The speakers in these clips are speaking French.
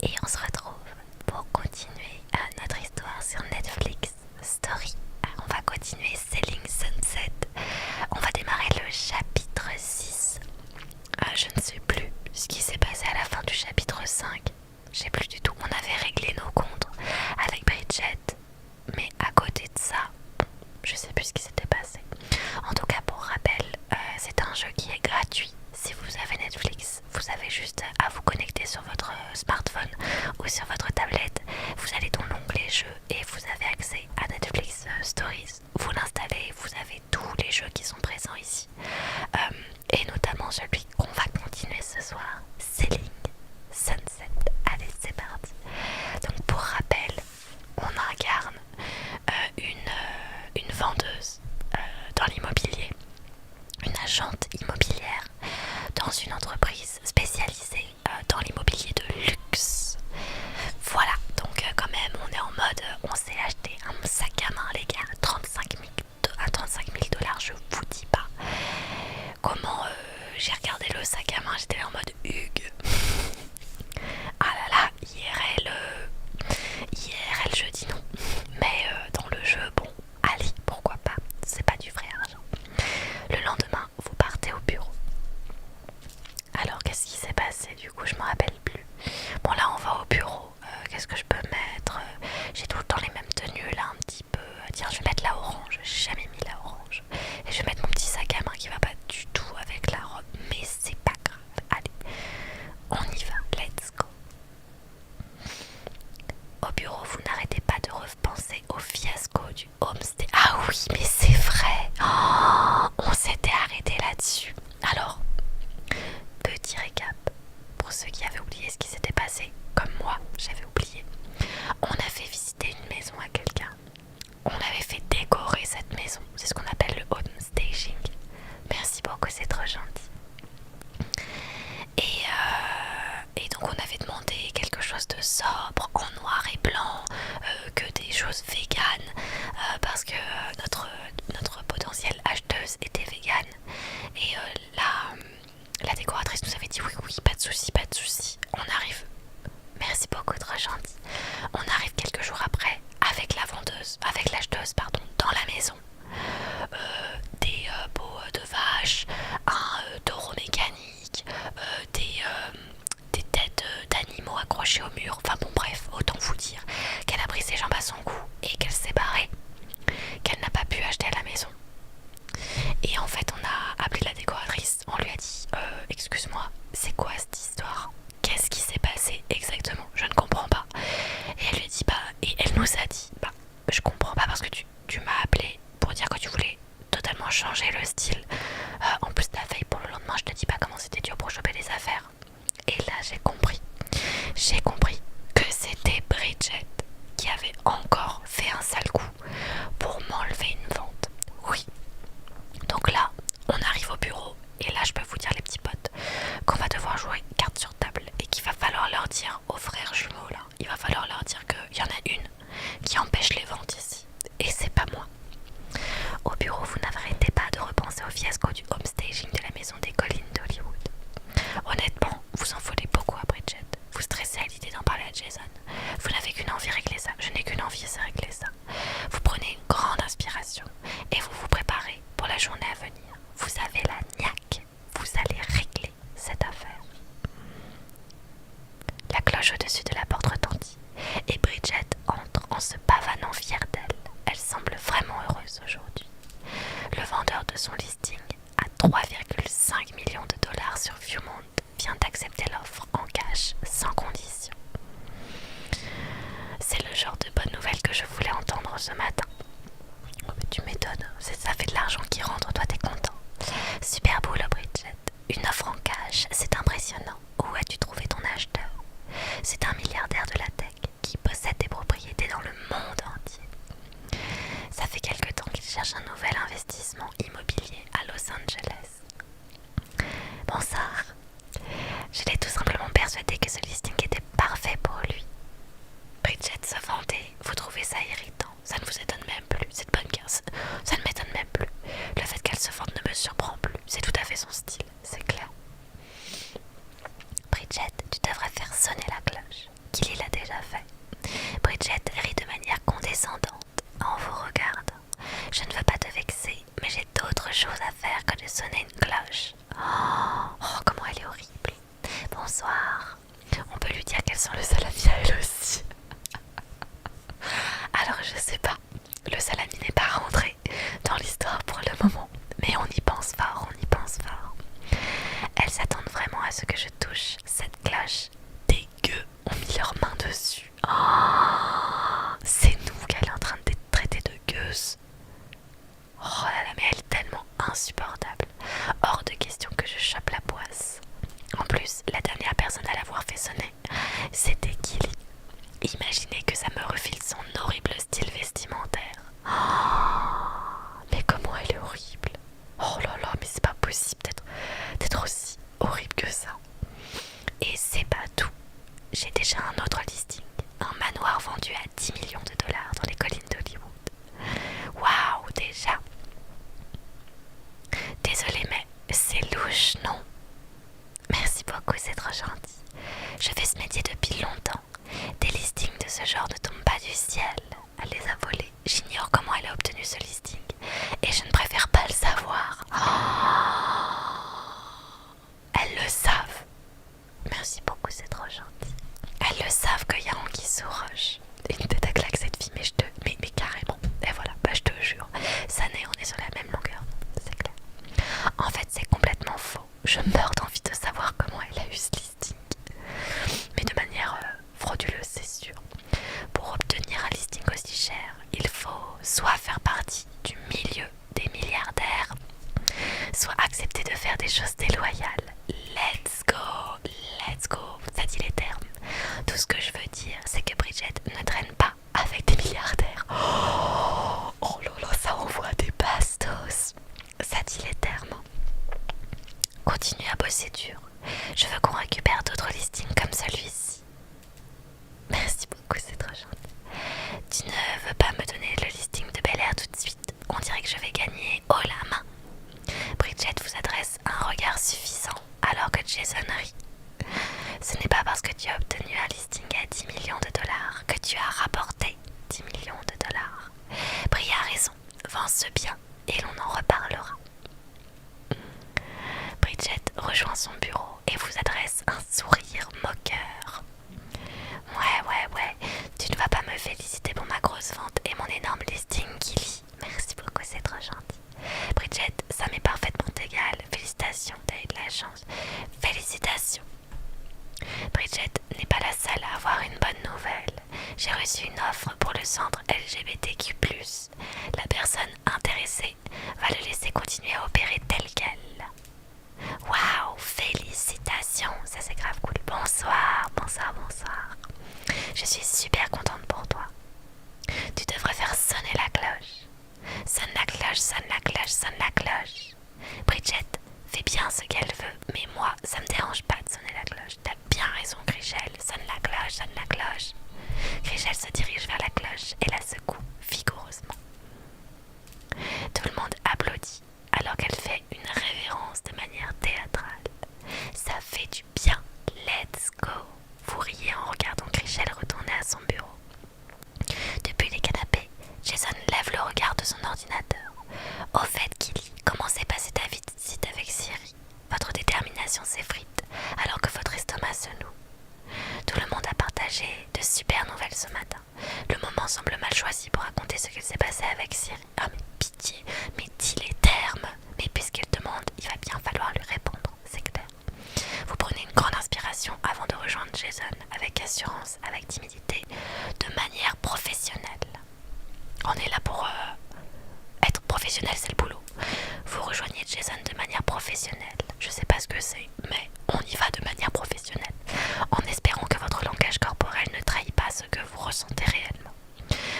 et on se retrouve pour continuer notre histoire sur Netflix Story. On va continuer Selling Sunset. On va démarrer le chapitre 6. Je ne sais plus ce qui s'est passé à la fin du chapitre 5. Je sais plus du tout. On avait réglé nos comptes avec Bridget, mais à côté de ça, je sais plus ce qui s'était passé. En tout cas, pour rappel, c'est un jeu qui est gratuit. Si vous avez Netflix, vous avez juste à vous connecter sur votre smartphone ou sur votre tablette. Vous allez dans l'onglet jeux et vous avez accès à Netflix Stories. Vous l'installez, vous avez tous les jeux qui sont présents ici. Et notamment celui qu'on va continuer ce soir, Selling Sunset. Allez, c'est parti. Donc pour rappel, on incarne une vendeuse dans l'immobilier, une agente immobilière dans une entreprise spécialisée dans l'immobilier de luxe. Voilà, donc quand même on est en mode, on s'est acheté un sac à main les gars, 35 000 $, je vous dis pas comment j'ai regardé le sac à main, j'étais là en mode Hugues. Ah là là, IRL je dis non, mais dans le jeu, bon, allez, pourquoi pas, c'est pas du vrai argent. Le lendemain, vous partez au bureau. Alors, qu'est-ce qui s'est passé? Du coup, je me rappelle plus. Bon, là, on va au bureau. Qu'est-ce que je peux mettre? J'ai tout le temps les mêmes tenues, là, un petit peu. Tiens, je vais mettre la orange. J'ai jamais mis la orange. Et je vais mettre mon petit sac à main qui va pas du tout avec la robe. Mais c'est pas grave. Allez, on y va. Let's go. Au bureau, vous n'arrêtez pas de repenser au fiasco du homestay. Ah oui, mais c'est vrai. Oh, on s'était arrêté là-dessus. Alors, petit récap, pour ceux qui avaient oublié ce qui s'était passé, comme moi, j'avais oublié. On avait visité une maison à quelqu'un. On avait fait décorer cette maison. C'est ce qu'on appelle le home staging. Merci beaucoup, c'est trop gentil. Et donc on avait demandé quelque chose de sobre, en noir et blanc, que des choses véganes, parce que notre potentielle acheteuse était végane. Et la décoratrice nous avait dit oui, oui, pas de souci, pas de souci. On arrive, merci beaucoup, trop gentil. On arrive quelques jours après avec l'acheteuse, pardon, dans la maison. Des peaux de vache, un taureau mécanique, des têtes d'animaux accrochées au mur. Enfin bon, bref, autant vous dire qu'elle a pris ses jambes à son cou et qu'elle s'est barrée, qu'elle n'a pas pu acheter à la maison. Et en fait, on a appelé la décoratrice, on lui a dit excuse-moi, c'est quoi cette histoire? Qu'est-ce qui s'est passé exactement? Je ne comprends pas. Et elle lui a dit et elle nous a dit je comprends pas parce que tu m'as appelé pour dire que tu voulais totalement changer le style. En plus la veille pour le lendemain, je te dis pas comment c'était dur pour choper les affaires. Et là j'ai compris que c'était Bridget qui avait encore fait un sale coup pour m'enlever une vente. Oui. Donc là, on arrive au bureau et là je peux vous dire les petits potes qu'on va devoir jouer carte sur table et qu'il va falloir leur dire aux frères jumeaux là, il va falloir leur dire qu'il y en a une qui empêche les ventes ici et c'est pas moi. Au bureau, vous n'arrêtez pas de repenser au fiasco du homestaging de la maison des collines d'Hollywood. Honnêtement, vous en voulez beaucoup à Bridget. Vous stressez à l'idée d'en parler à Jason. Vous n'avez qu'une envie, régler ça. Je n'ai qu'une envie, c'est régler ça. Vous prenez une grande inspiration et vous vous préparez pour la journée à venir. Vous avez la niaque. Vous allez régler cette affaire. La cloche au-dessus de la porte retentit et Bridget entre en se pavanant fière d'elle. Elle semble vraiment heureuse aujourd'hui. Le vendeur de son listing à 3,5 millions de $ sur Viewmont vient d'accepter l'offre en cash sans condition. C'est le genre de bonne nouvelle que je voulais entendre ce matin. Oh, mais tu m'étonnes, ça fait de l'argent qui rentre, toi t'es content. Super boulot Bridget, une offre en cash, c'est impressionnant. Où as-tu trouvé ton acheteur? C'est un milliardaire de la tech qui possède des propriétés dans le monde entier. Ça fait quelque temps qu'il cherche un nouvel investissement immobilier à Los Angeles. Bonsoir. Je l'ai tout simplement persuadé que ce listing était parfait pour lui. Bridget se vendait, vous trouvez ça irritant? Ça ne vous étonne même plus, cette bonne garce. Ça ne m'étonne même plus. Le fait qu'elle se vende ne me surprend plus. C'est tout à fait son style, c'est clair. Bridget, tu devrais faire sonner la cloche. qu'il l'a déjà fait. Bridget rit de manière condescendante en vous regardant. Je ne veux pas te vexer, mais j'ai d'autres choses à faire que de sonner une cloche. Oh, comment elle est horrible. Bonsoir. On peut lui dire qu'elle sent le salami à elle aussi. Alors je sais pas, le salami n'est pas rentré dans l'histoire pour le moment, mais on y pense fort, on y pense fort. Elles s'attendent vraiment à ce que je touche cette cloche. Des gueux ont mis leurs mains dessus. Oh, c'est nous qu'elle est en train de traiter de gueuses. Oh là là, mais elle est tellement insupportable. Hors de question que je chope la poisse. En plus, la dernière personne à l'avoir fait sonner, c'était Killy. Imaginez que ça me refile son horrible style vestimentaire. Oh, mais comment elle est horrible. Oh là là, mais c'est pas possible d'être aussi horrible que ça. Et c'est pas tout. J'ai déjà un autre listing. Un manoir vendu à 10 millions de dollars dans les collines d'Hollywood. Waouh, déjà. Désolée, mais c'est louche, non? Merci beaucoup, c'est trop gentil. Je fais ce métier depuis longtemps. Des listings de ce genre ne tombent pas du ciel. Elle les a volés. J'ignore comment elle a obtenu ce listing. Et je ne préfère pas le savoir. Oh, elles le savent. Merci beaucoup, c'est trop gentil. Elles le savent qu'il y a anguille sous roche. Une tête à claque cette fille, mais mais carrément. Et voilà, bah je te jure. Ça n'est, on est sur la même longueur. C'est clair. En fait, c'est complètement faux. Je meurs d'envie de savoir comment elle a eu ce listing. Mais de manière frauduleuse, c'est sûr. Pour obtenir un listing aussi cher, il faut soit faire partie du milieu des milliardaires, soit accepter de faire des choses déloyales. Let's go, let's go, ça dit les termes. Tout ce que je veux dire, c'est que Bridget ne traîne pas avec des milliardaires. Oh là là, ça envoie des bastos. Ça dit les termes. Continue à bosser dur. Je veux qu'on récupère d'autres listings comme celui-ci. Merci beaucoup, c'est trop gentil. Tu ne veux pas me donner le listing de Bel Air tout de suite? On dirait que je vais gagner haut la main. Bridget vous adresse un regard suffisant alors que Jason rit. Ce n'est pas parce que tu as obtenu un listing à 10 millions de dollars que tu as rapporté 10 millions de dollars. Brie a raison, vends-ce bien et l'on en reparlera. Bridget rejoint son bureau et vous adresse un sourire moqueur. Ouais, tu ne vas pas me féliciter pour ma grosse vente et mon énorme listing, Killy. Merci beaucoup, c'est trop gentil. Bridget, ça m'est parfaitement égal. Félicitations, t'as eu de la chance. Félicitations. Bridget n'est pas la seule à avoir une bonne nouvelle. J'ai reçu une offre pour le centre LGBTQ+. La personne intéressée va le laisser continuer à opérer tel quel. Waouh, félicitations, ça c'est grave cool. Bonsoir. Je suis super contente pour toi. Tu devrais faire sonner la cloche. Sonne la cloche, sonne la cloche, sonne la cloche. Bridget fait bien ce qu'elle veut, mais moi, ça me dérange pas de sonner la cloche. T'as bien raison, Chrishell. Sonne la cloche, sonne la cloche. Chrishell se dirige vers la cloche et la secoue vigoureusement. Tout le monde applaudit alors qu'elle fait une révérence de manière théâtrale. Ça fait du bien. Let's go. Vous riez en regardant Chrishell retourner à son bureau. Depuis les canapés, Jason lève le regard de son ordinateur. Au fait, Killy, comment s'est passée ta visite avec Siri? Votre détermination s'effrite alors que votre estomac se noue. Tout le monde a partagé de super nouvelles ce matin. Le moment semble mal choisi pour raconter ce qu'il s'est passé avec Siri. Ah mais pitié, mais dis les termes. Mais puisqu'il demande, il va bien falloir lui répondre, c'est clair. Vous prenez une grande inspiration avant de rejoindre Jason avec assurance, avec timidité, de manière professionnelle. On est là pour être professionnel, c'est le boulot. Vous rejoignez Jason de manière professionnelle. Je sais pas ce que c'est, mais on y va de manière professionnelle, en espérant que votre langage corporel ne trahit pas ce que vous ressentez réellement.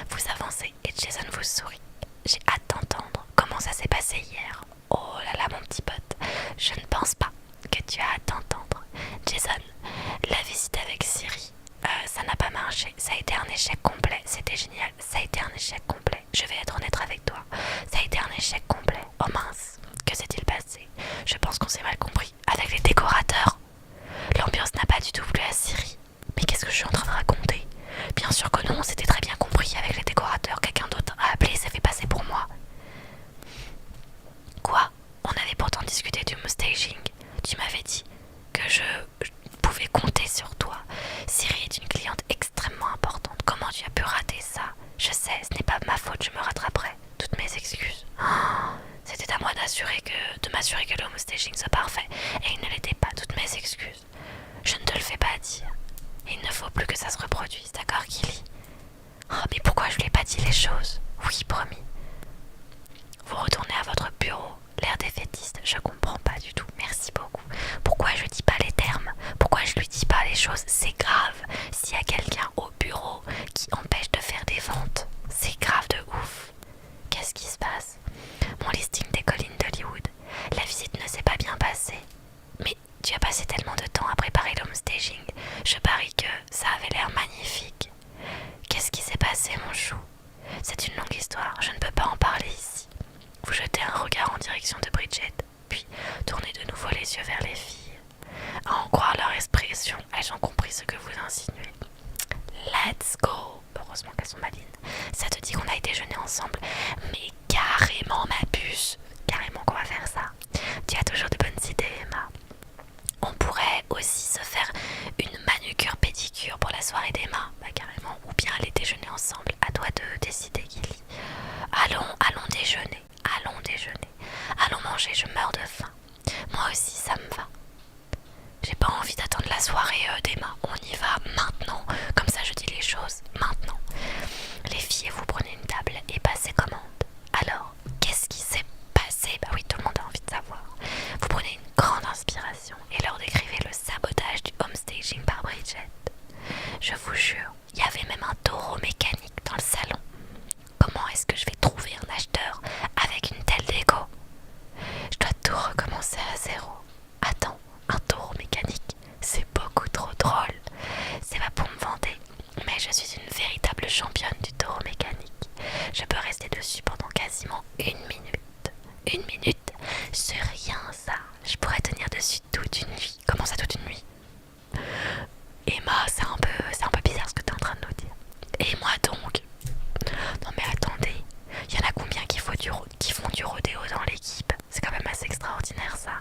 Vous avancez et Jason vous sourit. J'ai hâte d'entendre comment ça s'est passé hier. Oh là là, mon petit pote, je ne pense pas que tu as hâte d'entendre. Jason, la visite avec Siri, ça n'a pas marché. Ça a été un échec complet. C'était génial. Ça a été un échec complet. Je vais être honnête avec toi. Ça a été un échec complet. Oh mince, que s'est-il passé? Je pense qu'on s'est mal compris. Avec les décorateurs. L'ambiance n'a pas du tout plu à Siri. Mais qu'est-ce que je suis en train de raconter? que ça se reproduise, d'accord Gilly? Oh, mais pourquoi je lui ai pas dit les choses? Oui, promis. Vous retournez à votre bureau, l'air défaitiste, je comprends pas du tout, merci beaucoup. Pourquoi je dis pas les termes? Pourquoi je lui dis pas les choses? C'est grave. S'il y a quelqu'un au bureau qui empêche de faire des ventes, c'est grave de ouf. Qu'est-ce qui se passe? Mon listing des collines d'Hollywood. La visite ne s'est pas bien passée. Mais tu as passé tellement de temps à préparer l'homestaging. Je parie que ça avait l'air magnifique. Qu'est-ce qui s'est passé, mon chou? C'est une longue histoire, je ne peux pas en parler ici. Vous jetez un regard en direction de Bridget, puis tournez de nouveau les yeux vers les filles. À en croire leur expression, elles ont compris ce que vous insinuez. Let's go! Heureusement qu'elles sont malines. Ça te dit qu'on aille déjeuner ensemble? Mais carrément, ma puce! Carrément qu'on va faire ça. Tu as toujours de bonnes idées, Emma. On pourrait aussi se faire une manucure pédicure pour la soirée d'Emma, bah carrément, ou bien aller déjeuner ensemble. À toi de décider, Gilly. Allons déjeuner, allons déjeuner. Allons manger, je meurs de faim. Moi aussi, ça me va. J'ai pas envie d'attendre la soirée d'Emma. On y va maintenant. Comme ça, je dis les choses maintenant. Les filles, vous prenez une table et passez commande. Alors, qu'est-ce qui s'est passé? Bah oui, tout le monde a envie de savoir. Vous prenez une grande inspiration et leur décrivez le sabotage du homestaging par Bridget. Je vous jure, il y avait même un taureau mécanique dans le salon. Comment est-ce que je vais trouver un acheteur avec une telle déco? Je dois tout recommencer à zéro. Attends, un taureau mécanique, c'est beaucoup trop drôle. C'est pas pour me vanter, mais je suis une véritable championne du taureau mécanique. Je peux rester dessus pendant quasiment une minute. Une minute? C'est rien ça. Je pourrais tenir dessus toute une nuit. Comment ça, toute une nuit? Emma, c'est un peu bizarre ce que tu es en train de nous dire. Et moi donc? Non mais attendez, il y en a combien qui font du rodéo dans l'équipe? C'est quand même assez extraordinaire ça.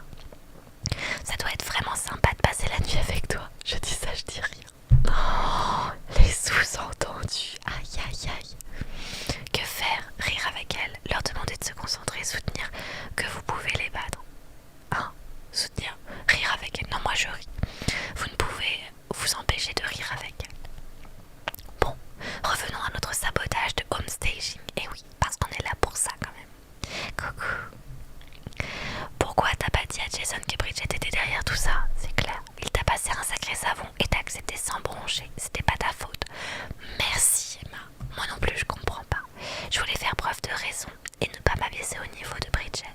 Ça doit être vraiment sympa de passer la nuit avec toi. Je dis ça, je dis rien. Oh, les sous-entendus. Aïe aïe aïe. Que faire? Rire avec elle, leur demander de se concentrer, soutenir que vous pouvez les battre. Hein? Soutenir, rire avec elle. Non, moi je ris. Vous ne pouvez vous empêcher de rire avec elle. Bon, revenons à notre sabotage de homestaging. Et oui, parce qu'on est là pour ça quand même. Coucou. Pourquoi t'as pas dit à Jason que Bridget était derrière tout ça? C'est clair. Il t'a passé un sacré savon et t'as accepté sans broncher. C'était pas ta faute. Merci Emma. Moi non plus je comprends pas. Je voulais faire preuve de raison et ne pas m'abaisser au niveau de Bridget.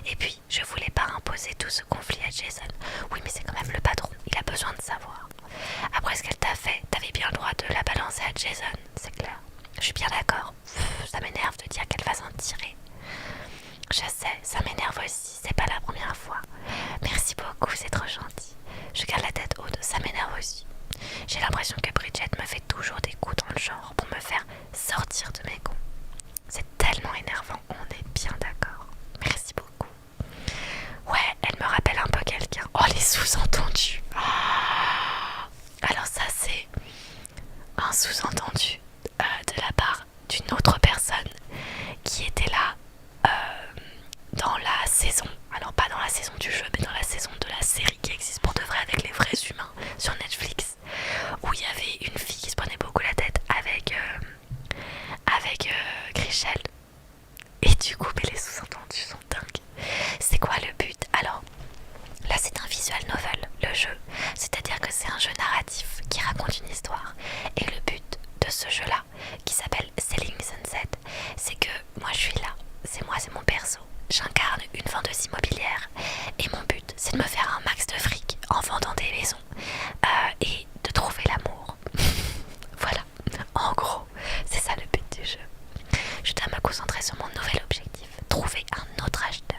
Et puis, je voulais pas imposer tout ce conflit à Jason. Oui, mais c'est quand même le patron, il a besoin de savoir. Après ce qu'elle t'a fait, t'avais bien le droit de la balancer à Jason, c'est clair. Je suis bien d'accord. Ça m'énerve de dire qu'elle va s'en tirer. Je sais, ça m'énerve aussi, c'est pas la première fois. Merci beaucoup, c'est trop gentil. Je garde la tête haute, ça m'énerve aussi. J'ai l'impression que Bridget me fait toujours des coups dans le genre pour me faire sortir de mes gonds. C'est tellement énervant, on est bien d'accord. Merci beaucoup. Ouais, elle me rappelle un peu quelqu'un. Oh, les sous-entendus. Alors ça, c'est un sous-entendu de la part d'une autre personne qui était là dans la saison. Alors pas dans la saison du jeu, mais dans la saison de la série qui existe pour de vrai avec les vrais humains sur Netflix. Où il y avait une fille qui se prenait beaucoup la tête avec Grichel. Et du coup, mais les sous-entendus sont dingues. C'est quoi le but? Alors, là c'est un visual novel, le jeu. C'est-à-dire que c'est un jeu narratif qui raconte une histoire. Et le but de ce jeu-là, qui s'appelle Selling Sunset, c'est que moi je suis là. C'est moi, c'est mon perso. J'incarne une vendeuse immobilière. Et mon but, c'est de me faire un max de fric en vendant des maisons. Et de trouver l'amour. Voilà. En gros, c'est ça le but du jeu. Je dois me concentrer sur mon nouvel objectif, trouver un autre acheteur.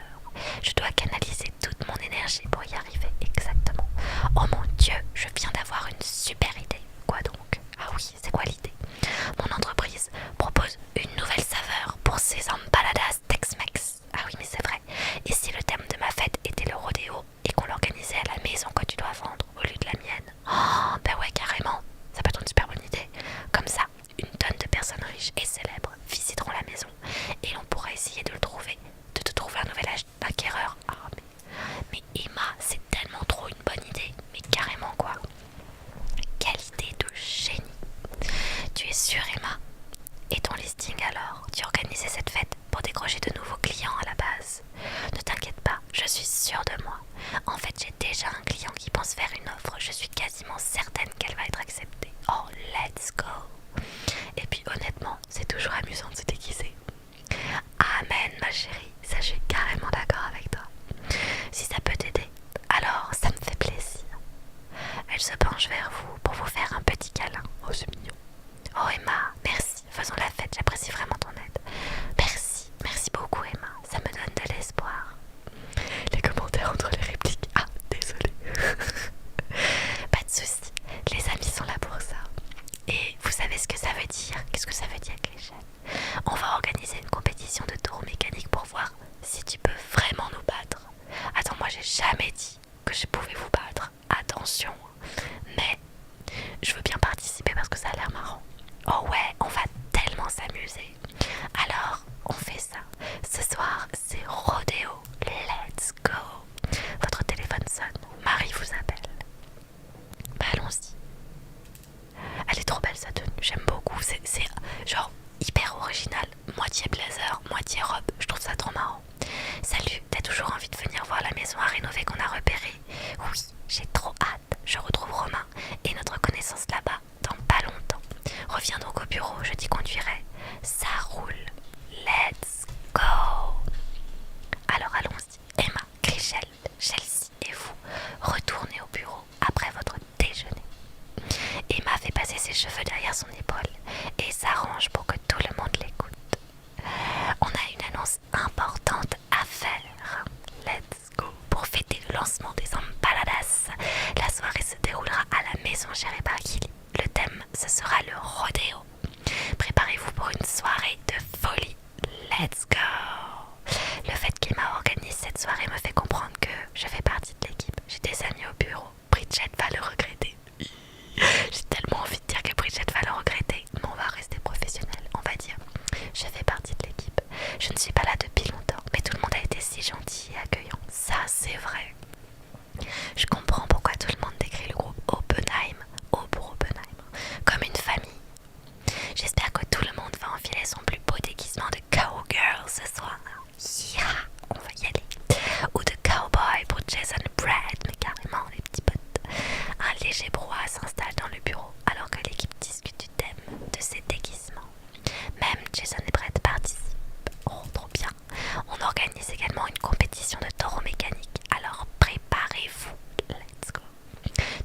Je dois canaliser toute mon énergie pour y arriver exactement. Oh mon Dieu, je viens d'avoir une super idée. Quoi donc? Et ton listing alors? Tu organisais cette fête pour décrocher de nouveaux clients à la base? Ne t'inquiète pas, je suis sûre de moi. En fait, j'ai déjà un client qui pense faire une offre. Je suis quasiment certaine qu'elle va être acceptée. Oh, let's go! Et puis honnêtement, c'est toujours amusant de se déguiser. Amen, ma chérie, ça je suis carrément d'accord avec toi. Si ça peut t'aider, alors ça me fait plaisir. Elle se penche vers vous pour vous faire un petit câlin. Oh, c'est mignon. Oh Emma, merci, faisons la fête, j'apprécie vraiment ton aide. Merci, merci beaucoup Emma, ça me donne de l'espoir. Les commentaires entre les répliques. Ah, désolé. Pas de soucis, les amis sont là pour ça. Et vous savez ce que ça veut dire? Qu'est-ce que ça veut dire, Cléchette? On va organiser une compétition de taureaux mécaniques pour voir si tu peux vraiment nous battre. Attends, moi j'ai jamais dit que je pouvais vous battre. Attention. Mais je veux bien participer parce que ça a l'air marrant. Oh ouais, on va tellement s'amuser. Alors, on fait ça. Ce soir, c'est rodéo. Let's go. Votre téléphone sonne. Marie vous appelle. Bah allons-y. Elle est trop belle sa tenue, j'aime beaucoup. C'est genre hyper original. Moitié blazer, moitié robe. Je trouve ça trop marrant. Salut, t'as toujours envie de venir voir la maison à rénover qu'on a repérée? Oui, j'ai trop hâte. Je retrouve Romain et notre connaissance là-bas dans pas longtemps. Reviens donc au bureau, je t'y conduirai. Ça roule. Let's go. Alors allons-y. Emma, Chrishell, Chelsea et vous, retournez au bureau après votre déjeuner. Emma fait passer ses cheveux derrière son épaule et s'arrange pour que tout le monde l'écoute. On a une annonce importante à faire. Let's go. Pour fêter le lancement des empanadas, la soirée se déroulera à la maison gérée par Kili. Le thème, ce sera le rodéo. Préparez-vous pour une soirée de folie. Let's go. Le fait qu'Emma organise cette soirée me fait comprendre que je fais partie de l'équipe. J'ai des amis au bureau. Bridget va le regretter. J'ai tellement envie de dire que Bridget va le regretter. Mais on va rester professionnel. On va dire, je fais partie de l'équipe. Je ne suis pas là depuis longtemps, mais tout le monde a été si gentil et accueillant. Ça, c'est vrai. Je comprends pourquoi tout le monde décrit le groupe Oppenheim, pour Oppenheim, comme une famille. J'espère que tout le monde va enfiler son plus beau déguisement de cowgirl ce soir. Yeah, on va y aller. Ou de cowboy pour Jason et Brad, mais carrément les petits potes. Un léger brouhaha s'installe dans le bureau alors que l'équipe discute du thème de ses déguisements. Même Jason et Brad participent. Oh, trop bien. On organise également une compétition de taureaux mécaniques, alors préparez-vous. Let's go.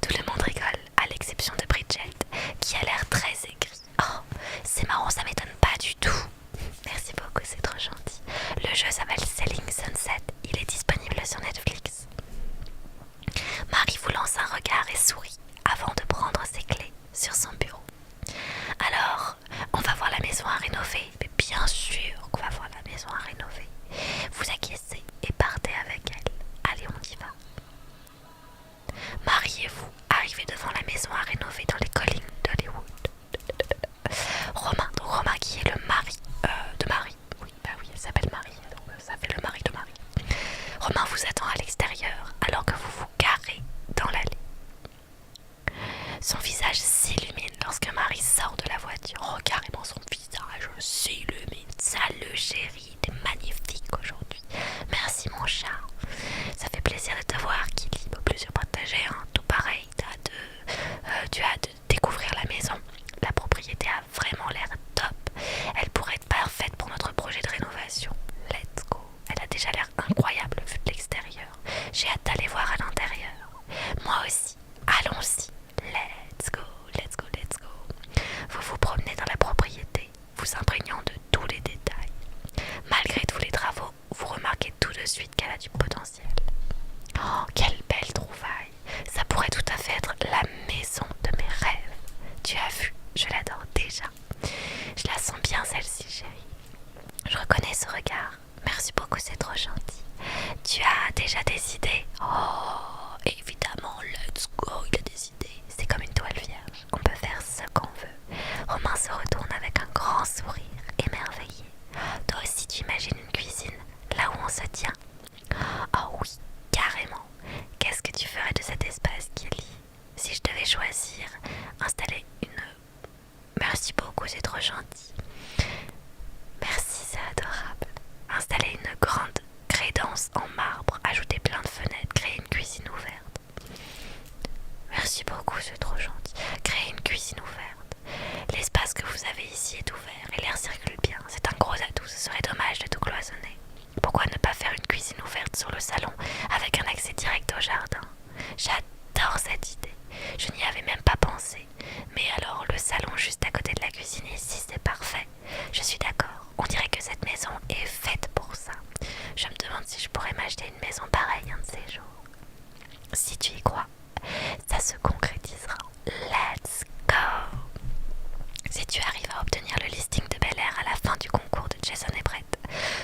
Tout le monde rigole, à l'exception de Bridget, qui a l'air très aigrie. Oh, c'est marrant, ça m'étonne pas du tout. Merci beaucoup, c'est trop gentil. Le jeu s'appelle Selling Sunset. Il est disponible sur Netflix. Marie vous lance un regard et sourit avant de prendre ses clés sur son bureau. Alors, on va voir la maison à rénover. Mais bien sûr qu'on va voir la maison à rénover. Vous acquiescez et partez avec elle. Allez, on y va. Marie et vous arrivez devant la maison à rénover dans les collines d'Hollywood. Romain qui est le mari de Marie. Oui, bah oui, elle s'appelle Marie, donc ça fait le mari de Marie. Romain vous attend à l'extérieur alors que vous vous garez dans l'allée. Son visage s'illumine lorsque Marie sort de la voiture. Oh, carrément son visage s'illumine. Salut chérie, t'es magnifique aujourd'hui. Merci mon chat. Ça fait plaisir de te voir, Kili. Plaisir partagé, hein. Tout pareil. Tu as de découvrir la maison. La propriété a vraiment l'air top. Elle pourrait être parfaite pour notre projet de rénovation. Let's go. Elle a déjà l'air incroyable vue de l'extérieur. J'ai hâte d'aller voir à l'intérieur. Moi aussi. Allons-y. Let's go, let's go, let's go. Vous vous promenez dans la propriété, vous imprégnant de tous les détails. Malgré tous les travaux, vous remarquez tout de suite qu'elle a du potentiel. Oh, quelle belle trouvaille. Ça pourrait tout à fait être la maison de mes rêves. Tu as vu, je l'adore déjà. Je la sens bien celle-ci, chérie. Je reconnais ce regard. Merci beaucoup, c'est trop gentil. Tu as déjà des idées? Oh, évidemment, let's go, il a des idées. C'est comme une toile vierge, on peut faire ce qu'on veut. Romain se retourne avec un grand sourire, émerveillé. Toi aussi tu imagines une cuisine, là où on se tient? Oh oui, carrément. Qu'est-ce que tu ferais de cet espace, Kelly? Si je devais choisir, installer une... Merci beaucoup, c'est trop gentil. petit est ouvert et l'air circule bien. C'est un gros atout, ce serait dommage de tout cloisonner. Pourquoi ne pas faire une cuisine ouverte sur le salon avec un accès direct au jardin? J'adore cette idée. Je n'y avais même pas pensé. Mais alors, le salon juste à côté de la cuisine ici, c'est parfait. Je suis d'accord. On dirait que cette maison est faite pour ça. Je me demande si je pourrais m'acheter une maison pareille un de ces jours. Si tu y crois, ça se concrétisera. Let's go! Si tu arrives à obtenir le listing de Bel Air à la fin du concours de Jason et Brett,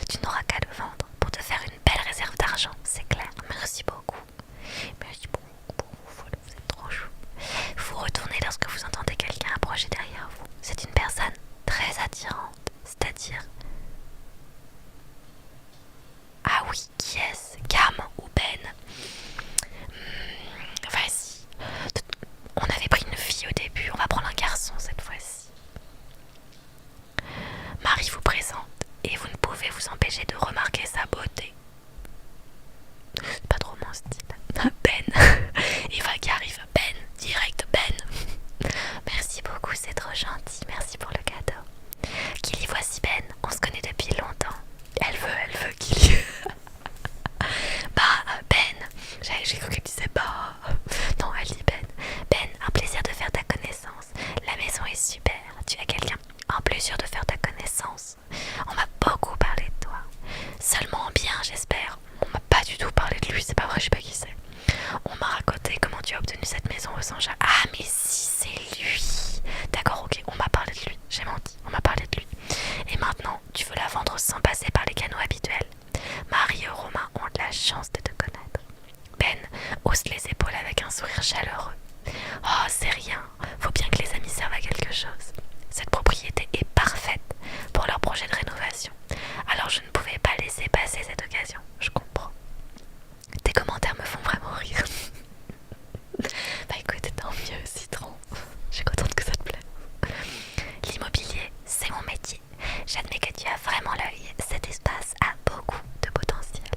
tu n'auras qu'à le vendre pour te faire une belle réserve d'argent, c'est clair. Merci beaucoup. Merci beaucoup. Vous êtes trop chou. Vous retournez lorsque vous entendez quelqu'un approcher derrière vous. C'est une personne très attirante, c'est-à-dire... Ah oui, qui est-ce? Cam ou Ben? Vas-y. On avait pris une fille au début, on va prendre un garçon cette fois-ci. Marie vous présente et vous ne pouvez vous empêcher de remarquer sa beauté. C'est pas trop mon style. Ben. Eva qui arrive. Ben. Direct Ben. Merci beaucoup, c'est trop gentil. Merci pour le cadeau. Kili, voici Ben. On se connaît depuis longtemps. Elle veut Kili. Ben. J'ai cru qu'elle disait bah. Non, elle dit Ben. Ben, un plaisir de faire ta connaissance. La maison est super. Tu as quelqu'un en plaisir de faire ta connaissance. On m'a beaucoup parlé de toi. Seulement bien, j'espère. On m'a pas du tout parlé de lui, c'est pas vrai, je sais pas qui c'est. On m'a raconté comment tu as obtenu cette maison au Saint-Jacques. Ah, mais si, c'est lui. D'accord, ok, on m'a parlé de lui. J'ai menti, on m'a parlé de lui. Et maintenant, tu veux la vendre sans passer par les canaux habituels. Marie et Romain ont de la chance de te connaître. Ben hausse les épaules avec un sourire chaleureux. Oh, c'est rien. Faut bien que les amis servent à quelque chose. Cette propriété est parfaite pour leur projet de rénovation. Alors je ne pouvais pas laisser passer cette occasion. Je comprends. Tes commentaires me font vraiment rire. Bah écoute, tant mieux, Citron. Je suis contente que ça te plaise. L'immobilier, c'est mon métier. J'admets que tu as vraiment l'œil. Cet espace a beaucoup de potentiel.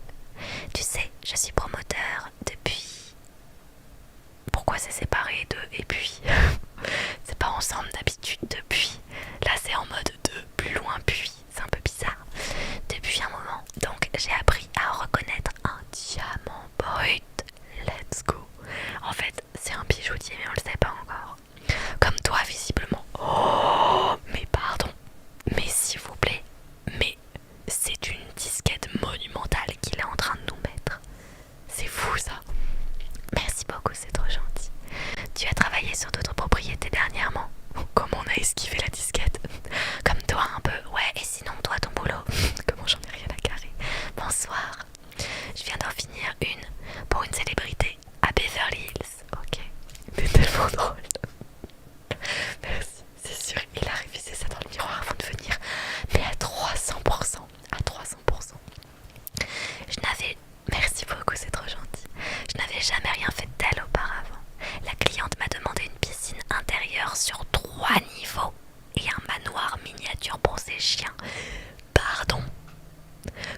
Tu sais, je suis promoteur depuis... Pourquoi c'est séparé de et puis? C'est pas ensemble d'habitude depuis. Là c'est en mode de plus loin puis. C'est un peu bizarre. Depuis un moment. Donc j'ai appris à reconnaître un diamant brut. Let's go. En fait c'est un bijoutier mais on le sait pas encore. Comme toi visiblement. Oh mais pardon. Mais s'il vous plaît. Mais c'est une disquette monumentale qu'il est en train de nous mettre. C'est fou ça. Merci beaucoup, c'est trop gentil. Tu as travaillé sur d'autres propriétés dernièrement? Comment on a esquivé la disquette? Comme toi un peu. Ouais, et sinon toi ton boulot? Comment j'en ai rien à carrer? Bonsoir. Je viens d'en finir une pour une célébrité à Beverly Hills. Ok. C'est tellement drôle. Merci, c'est sûr. Il a révisé ça dans le miroir avant de venir. Mais à 300%. À 300%. Je n'avais... Merci beaucoup, c'est trop gentil. Je n'avais jamais rien fait d'elle auparavant. La cliente m'a demandé une piscine intérieure sur 3 niveaux et un manoir miniature pour ses chiens. Pardon?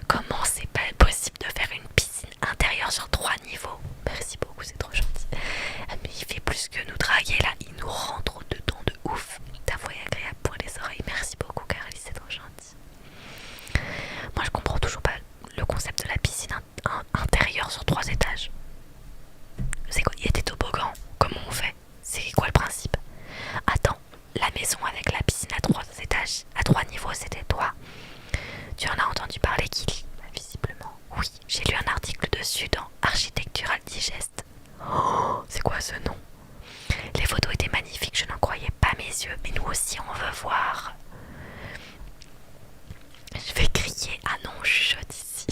Comment c'est pas possible de faire une piscine intérieure sur 3 niveaux? Merci beaucoup, c'est trop gentil. Mais il fait plus que nous draguer là, il nous rentre dedans de ouf. Ta voix est agréable pour les oreilles. Merci beaucoup, Caroline, c'est trop gentil. Moi je comprends toujours pas le concept de la piscine intérieure sur 3 étages. C'est quoi? Il y a des toboggans? Comment on fait? C'est quoi le principe? Attends, la maison avec la piscine à 3 étages, à 3 niveaux, c'était toi? Tu en as entendu parler, Kili? Visiblement, oui. J'ai lu un article dessus dans Architectural Digest. Oh, c'est quoi ce nom? Les photos étaient magnifiques, je n'en croyais pas mes yeux. Mais nous aussi, on veut voir. Je vais crier. Ah non, je chuchote ici.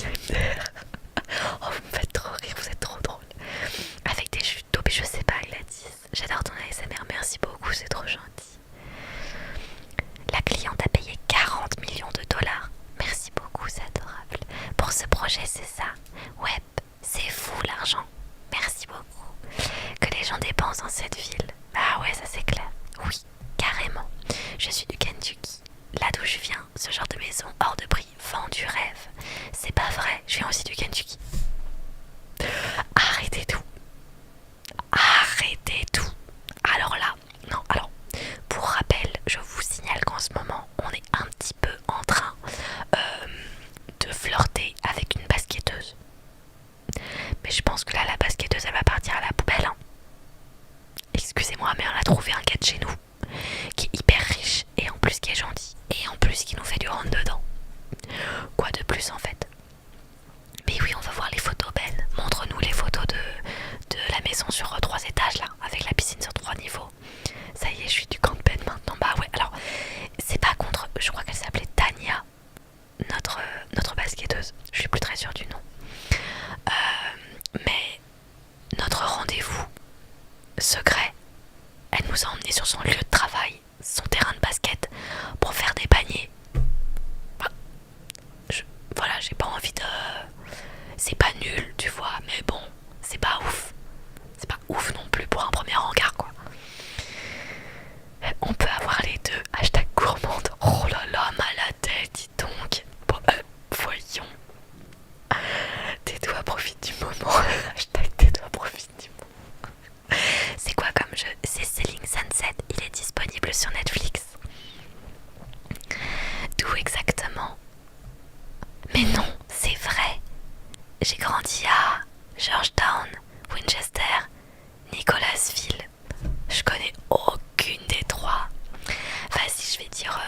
Oh, vous me faites trop rire, vous êtes trop drôle. Avec des jus d'eau, mais je sais pas, Gladys. J'adore ton ASMR, merci beaucoup, c'est trop gentil. La cliente a payé 40 millions de dollars. Merci beaucoup, c'est adorable. Pour ce projet, c'est ça. Ouais, c'est fou l'argent. Merci beaucoup. Que les gens dépensent dans cette ville. Ah ouais, ça c'est clair. Oui, carrément. Je suis du Kentucky. Là d'où je viens, ce genre de maison hors de prix vend du rêve. C'est pas vrai, je viens aussi du Kentucky. Arrêtez tout. Arrêtez tout. Alors là, non, alors, pour rappel, je vous signale qu'en ce moment, où exactement? Mais non, c'est vrai. J'ai grandi à Georgetown, Winchester, Nicholasville. Je connais aucune des trois. Vas-y, je vais dire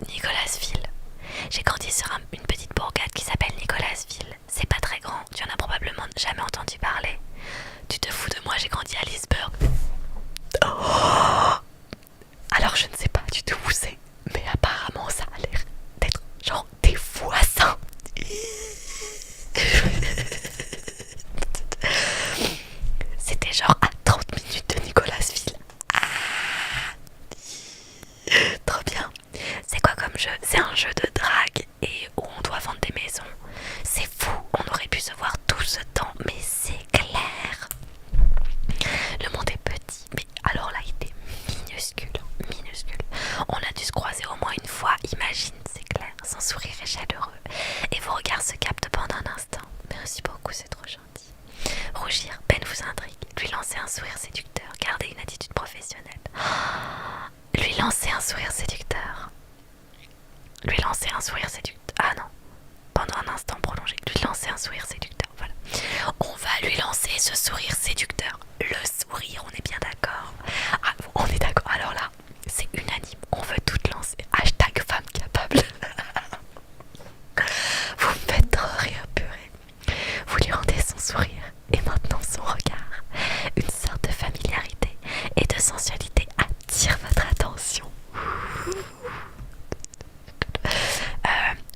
Nicholasville. J'ai grandi sur une petite bourgade qui s'appelle Nicholasville. C'est pas très grand, tu en as probablement jamais entendu parler. Tu te fous de moi, j'ai grandi à Leesburg. Oh, alors je ne sais pas du tout où c'est, mais apparemment ça a l'air d'être genre des voisins. C'était genre à 30 minutes de Nicholasville. Ah, trop bien. C'est quoi comme jeu? C'est un jeu de drague et où on doit vendre des maisons. C'est fou, on aurait pu se voir tout ce temps, mais c'est clair. Le monde est petit, mais alors là il est minuscule, minuscule. On a dû se croiser au moins une fois, imagine, c'est clair. Son sourire est chaleureux et vos regards se captent pendant un instant. Merci beaucoup, c'est trop gentil. Rougir, peine vous intrigue. Lui lancer un sourire séducteur, garder une attitude professionnelle. Lui lancer un sourire séducteur. Lui lancer un sourire séducteur. Ah non, pendant un instant prolongé. Lui lancer un sourire séducteur, voilà. On va lui lancer ce sourire séducteur. Le sourire, on est bien d'accord. Ah, on est d'accord. Alors là, c'est unanime. On veut toutes lancer. Hashtag femme capable. Vous me faites trop rire, purée. Vous lui rendez son sourire et maintenant son regard. Une sorte de familiarité et de sensualité attire votre attention.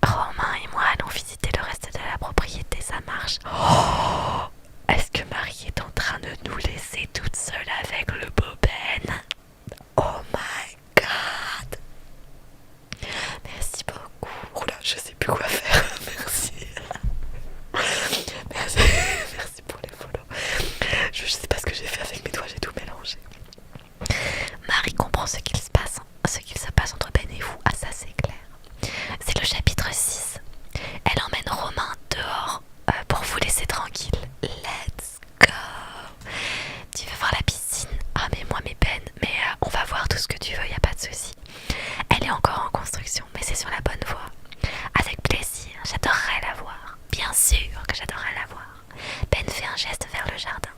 Romain et moi allons visiter le reste de la propriété, ça marche. Oh, est-ce que Marie est en train de nous laisser toute seule avec le beau Ben? Oh my god. Merci beaucoup. Oula, je sais plus quoi faire. Merci. Merci. Merci pour les follow. Je sais pas ce que j'ai fait avec mes doigts, j'ai tout mélangé. Marie comprend ce qu'il se passe entre Ben et vous. Ah ça c'est clair. C'est le chapitre 6. Elle emmène Romain dehors pour vous laisser tranquille. Let's go. Tu veux voir la piscine? Ah mais moi mais Ben, mais on va voir tout ce que tu veux, y a pas de souci. Elle est encore en construction, mais c'est sur la bonne voie. Avec plaisir, j'adorerais la voir. Bien sûr que j'adorerais la voir. Ben fait un geste vers le jardin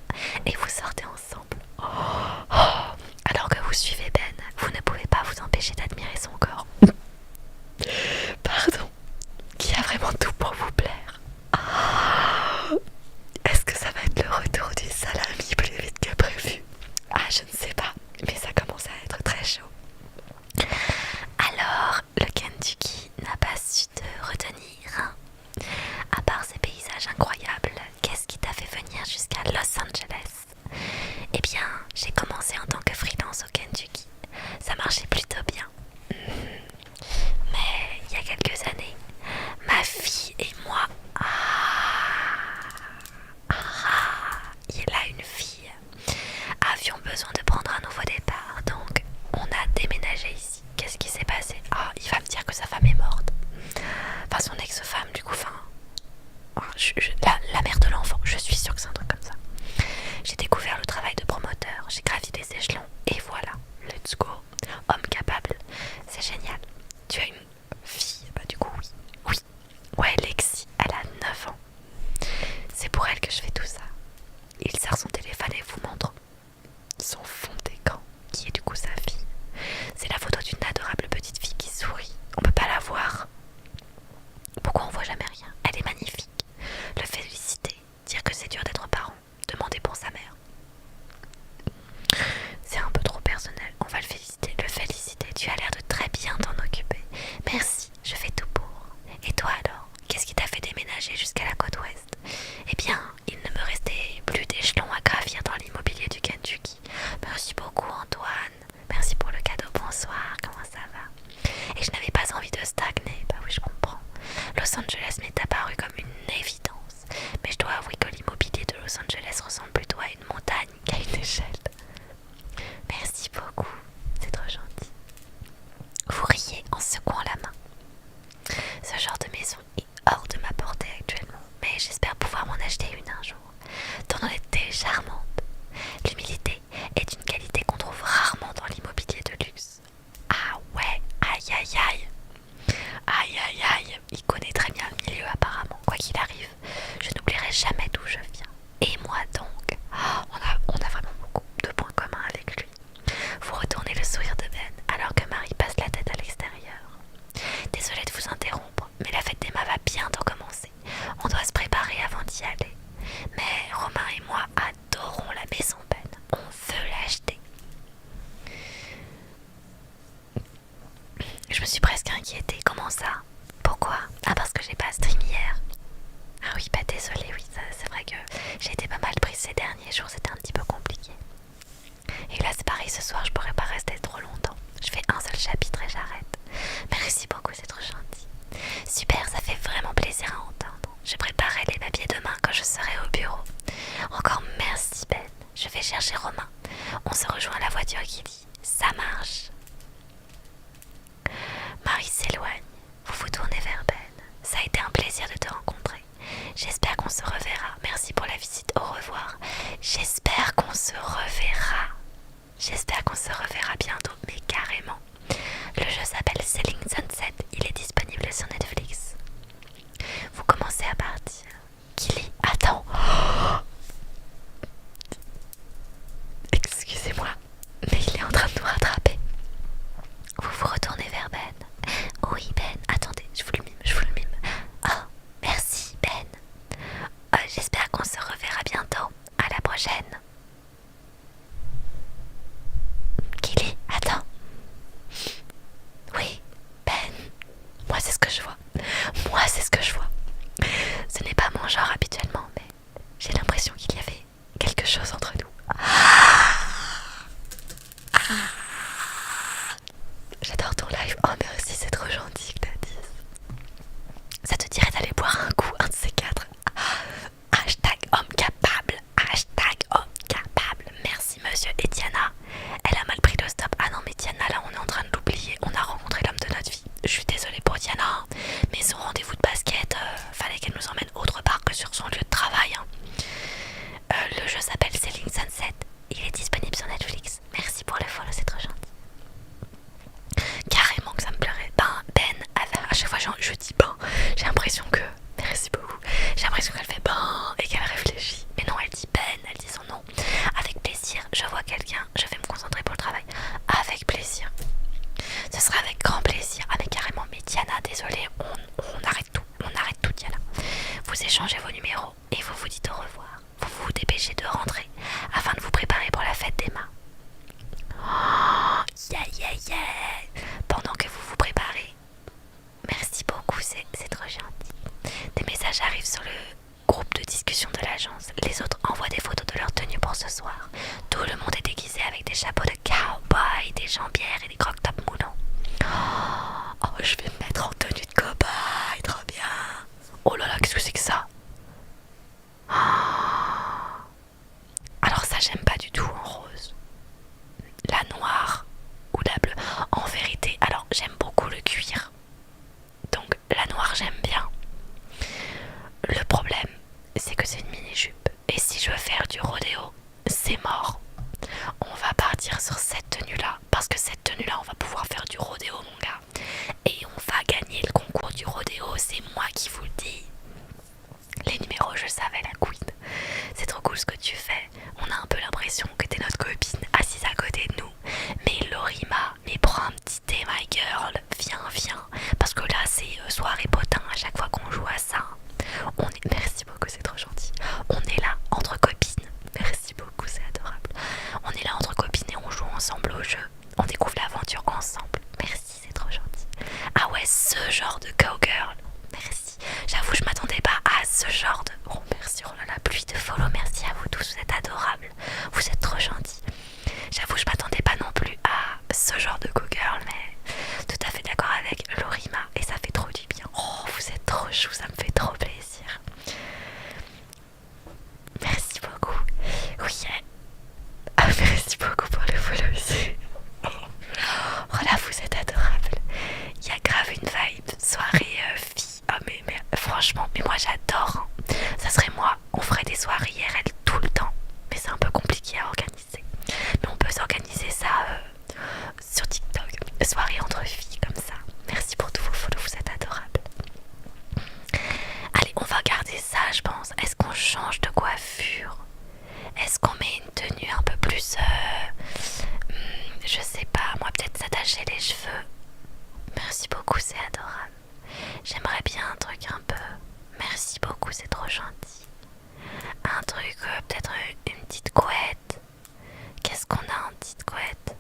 et vous sortez ensemble. Oh. Alors que vous suivez Ben, vous ne pouvez pas vous empêcher d'admirer son corps. Pardon, qui a vraiment tout pour vous plaire. Oh. Est-ce que ça va être le retour du salami plus vite que prévu? Ah, je ne sais pas, mais ça commence à être très chaud. Alors, le Kentucky n'a pas su te retenir. À part ces paysages incroyables, qu'est-ce qui t'a fait venir jusqu'à Los Angeles? Eh bien, j'ai commencé en tant que freelance au Kentucky. Ça marchait plutôt bien. me suis presque inquiétée. Comment ça? Pourquoi? Ah, parce que j'ai pas stream hier. Ah oui, bah désolée, oui, c'est vrai que j'ai été pas mal prise ces derniers jours, c'était un petit peu compliqué. Et là c'est pareil, ce soir je pourrais pas rester trop longtemps. Je fais un seul chapitre et j'arrête. Merci beaucoup, c'est trop gentil. Super, ça fait vraiment plaisir à entendre. Je préparerai les papiers demain quand je serai au bureau. Encore merci Ben. Je vais chercher Romain. On se rejoint à la voiture qui dit ça marche. Marie s'éloigne. Vous vous tournez vers Ben. Ça a été un plaisir de te rencontrer. J'espère qu'on se reverra. Merci pour la visite. Au revoir. J'espère qu'on se reverra. J'espère qu'on se reverra bientôt, mais carrément. Le jeu s'appelle Selling Sunset. Il est disponible sur Netflix. Vous commencez à partir. Kili, attends. Excusez-moi, mais il est en train de nous rattraper. Vous vous retournez vers Ben. Oui Ben, attendez, je vous le mime. Oh, merci Ben. J'espère qu'on se reverra bientôt. À la prochaine. Kili, attends. Oui, Ben. Moi c'est ce que je vois. Ce n'est pas mon genre habituellement, mais j'ai l'impression qu'il y avait quelque chose entre nous. J'adore ton live. Oh merci, c'est trop gentil, Gladys. Ça te dirait d'aller boire un coup, un de ces quatre? Hashtag homme capable. Hashtag homme capable. Merci monsieur. Et Diana, elle a mal pris le stop. Ah non mais Diana, là on est en train de l'oublier. On a rencontré l'homme de notre vie. Je suis désolée pour Diana, mais son rendez-vous de basket, fallait qu'elle nous emmène autre part que sur son lieu de travail. Le jeu s'appelle Selling Sunset. Il est disponible sur Netflix. Merci pour le follow, c'est trop gentil. Carrément que ça me plairait. Ben, à chaque fois je dis ben, j'ai l'impression que... Merci beaucoup. J'ai l'impression qu'elle fait ben et qu'elle réfléchit. Mais non, elle dit Ben, elle dit son nom. Avec plaisir, je vois quelqu'un, je vais me concentrer pour le travail. Avec plaisir. Ce sera avec grand plaisir. Ah mais carrément, mais Diana, désolée, on arrête tout Diana. Vous échangez vos numéros et vous vous dites au revoir. Vous vous dépêchez de rentrer afin de vous préparer pour la fête d'Emma. Oh, yeah. Pendant que vous vous préparez, merci beaucoup, c'est trop gentil. Des messages arrivent sur le groupe de discussion de l'agence. Les autres envoient des photos de leur tenue pour ce soir. Tout le monde est déguisé avec des chapeaux de cowboy, des jambières et des croque-tops moulants. Oh, je vais me mettre en tenue de cobaye, trop bien. Oh là là, qu'est-ce que c'est que ça? Alors ça, j'aime pas du tout en rose. La noire ou la bleue. En vérité, alors j'aime beaucoup le cuir. Donc la noire, j'aime bien. Le problème, c'est que c'est une mini-jupe. Et si je veux faire du rodéo, c'est mort. On va partir sur cette tenue-là. Parce que cette tenue-là, on va pouvoir faire du rodéo, mon gars. Et on va gagner le concours du rodéo. C'est moi qui vous le dis. Les numéros, je savais, la queen. C'est trop cool ce que tu fais. On a un peu l'impression que t'es notre copine assise à côté de nous. Mais Lorima, mais prends un petit thé, my girl. Viens. Parce que là, c'est soirée potin à chaque fois qu'on joue à ça. Merci beaucoup, c'est trop gentil. On est là entre copines. Merci beaucoup, c'est adorable. On est là entre copines et on joue ensemble au jeu. On découvre l'aventure ensemble. Merci, c'est trop gentil. Ah ouais, ce genre de cowgirl. Merci. J'avoue, je m'attendais pas à ce genre de... Oh merci, oh là là, pluie de follow. Merci à vous tous, vous êtes adorables. Vous êtes trop gentils. J'avoue, je m'attendais pas non plus à ce genre de cowgirl, mais tout à fait d'accord avec Lorima. Et ça fait trop du bien. Oh, vous êtes trop chou, ça me fait trop plaisir. Merci beaucoup. Oui, merci beaucoup pour le follow aussi. Voilà, vous êtes adorables. Il y a grave une vibe soirée fille. Ah mais franchement, mais moi j'adore. Ça serait moi, on ferait des soirées IRL tout le temps. Mais c'est un peu compliqué à organiser. Mais on peut s'organiser ça sur TikTok. Soirée entre filles comme ça. Merci pour tous vos follow, vous êtes adorables. Allez, on va garder ça, je pense. Est-ce qu'on change de coiffure? Est-ce qu'on met une tenue un peu plus... je sais pas, moi peut-être s'attacher les cheveux. Merci beaucoup, c'est adorable. J'aimerais bien un truc un peu... Merci beaucoup, c'est trop gentil. Un truc, peut-être une petite couette. Qu'est-ce qu'on a en petite couette?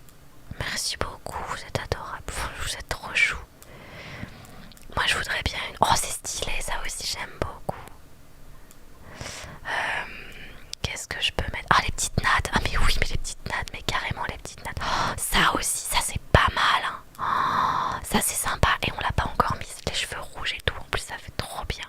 Merci beaucoup, vous êtes adorable. Vous êtes trop chou. Ça c'est sympa et on l'a pas encore mise, les cheveux rouges et tout, en plus ça fait trop bien.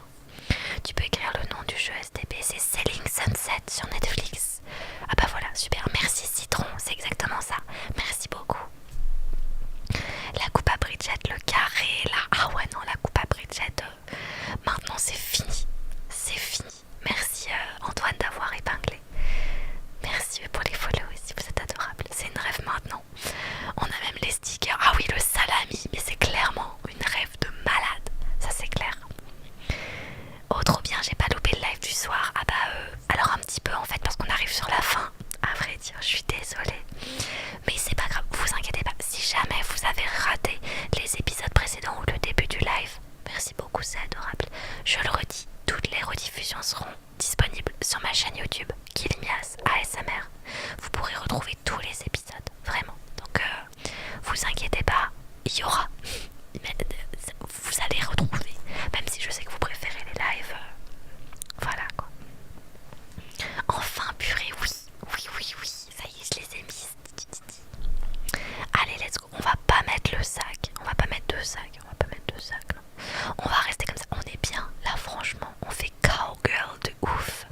Tu peux écrire le nom du jeu STP, c'est Selling Sunset sur Netflix. Ah bah voilà, super, merci Citron, c'est exactement ça, merci beaucoup. La coupe à Bridget, le carré là, ah ouais non, la coupe à Bridget, maintenant c'est fini, c'est fini. Merci Antoine d'avoir épinglé. Merci pour les follow aussi, vous êtes adorables. C'est une rêve maintenant. On a même les stickers. Ah oui, le salami, mais c'est clairement une rêve de malade. Ça c'est clair. Oh trop bien, j'ai pas loupé le live du soir. Ah bah alors un petit peu en fait parce qu'on arrive sur la fin. À vrai dire, je suis désolée. Mais c'est pas grave, vous inquiétez pas. Si jamais vous avez raté les épisodes précédents ou le début du live, merci beaucoup, c'est adorable. Je le redis, toutes les rediffusions seront disponibles sur ma chaîne YouTube Kilmias ASMR. Vous pourrez retrouver tous les épisodes, vraiment. Donc vous inquiétez pas, il y aura. Vous allez retrouver, même si je sais que vous préférez les lives. Voilà quoi. Enfin purée, oui, ça y est, je les ai mises. Allez, let's go. On va pas mettre le sac. On va pas mettre deux sacs. Non. On va rester comme ça. On est bien. Là, franchement, on fait cowgirl de ouf.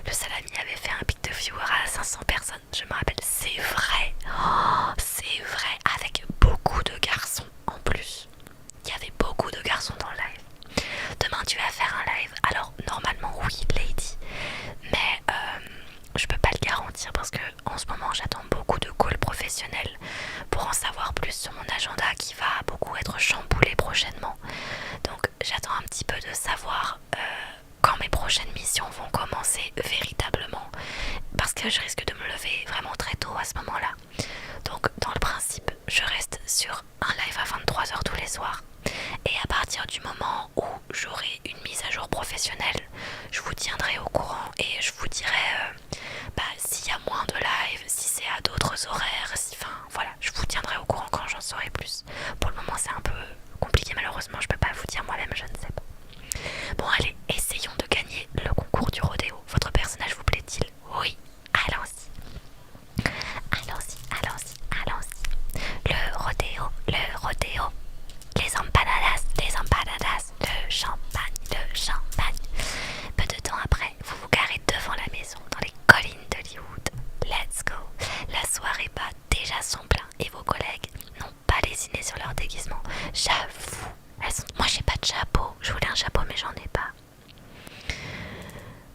Le salami avait fait un pic de viewer à 500 personnes. Je me rappelle. C'est vrai. Oh, c'est vrai. Avec beaucoup de garçons en plus. Il y avait beaucoup de garçons dans le live. Demain, tu vas faire un live. Alors, normalement, oui, Lady. Mais je peux pas le garantir parce que en ce moment j'attends beaucoup de calls professionnels pour en savoir plus sur mon agenda qui va beaucoup être chamboulé prochainement. Donc j'attends un petit peu de savoir quand mes prochaines missions vont commencer véritablement, parce que je risque de me lever vraiment très tôt à ce moment-là. Donc dans le principe je reste sur un live à 23h tous les soirs, et à partir du moment où j'aurai une mise à jour professionnelle, je vous tiendrai au courant et je vous dirai s'il y a moins de live, si c'est à d'autres horaires, voilà, je vous tiendrai au courant quand j'en saurai plus. Pour le moment c'est un peu compliqué, malheureusement je peux pas vous dire moi-même, je ne sais pas. Bon allez, essayons de gagner le concours du rodéo. Votre personnage vous plaît-il? Oui, allons-y. Le rodéo, les empanadas, le champagne. Peu de temps après, vous vous garez devant la maison dans les collines d'Hollywood. Let's go. La soirée bat déjà son plein et vos collègues n'ont pas lésiné sur leur déguisement. J'avoue, moi j'ai pas de chapeau. Je voulais un chapeau mais j'en ai pas.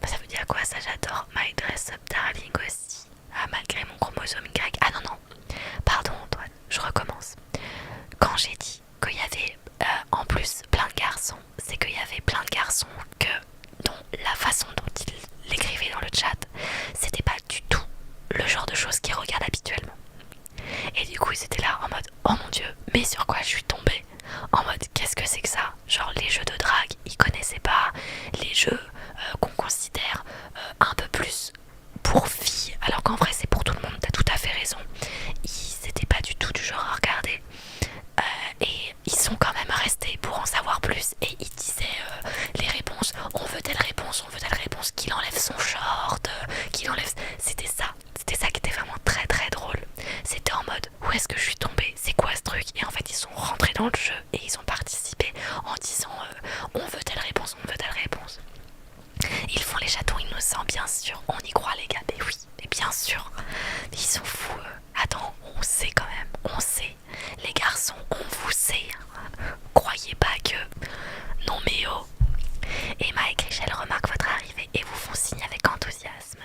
Ça veut dire quoi ça? J'adore My Dress Up Darling aussi. Ah, malgré mon chromosome Y. Ah non, pardon Antoine, je recommence. Quand j'ai dit qu'il y avait en plus plein de garçons, c'est qu'il y avait plein de garçons dont la façon dont ils l'écrivaient dans le chat, c'était pas du tout le genre de choses qu'ils regardent habituellement. Et du coup ils étaient là en mode oh mon dieu, mais sur quoi je suis tombée? En mode qu'est-ce que c'est que ça? Genre les jeux de drague, ils connaissaient pas. Les jeux qu'on considère un peu plus pour filles, alors qu'en vrai c'est pour tout le monde, t'as tout à fait raison. Ils étaient pas du tout du genre à regarder. Et ils sont quand même restés pour en savoir plus, et ils disaient les réponses, on veut telle réponse, qu'il enlève son short, qu'il enlève... C'était ça qui était vraiment très très drôle. C'était en mode où est-ce que je suis tombée, c'est quoi ce truc? Et en fait ils sont rentrés dans le jeu et ils ont participé en disant on veut telle réponse. Ils font les chatons innocents, bien sûr, on y croit les gars, mais oui, mais bien sûr, ils sont fous. Attends, on sait quand même, on sait, les garçons, on vous sait, croyez pas que, non mais oh. Emma et Chrishell remarquent votre arrivée et vous font signe avec enthousiasme.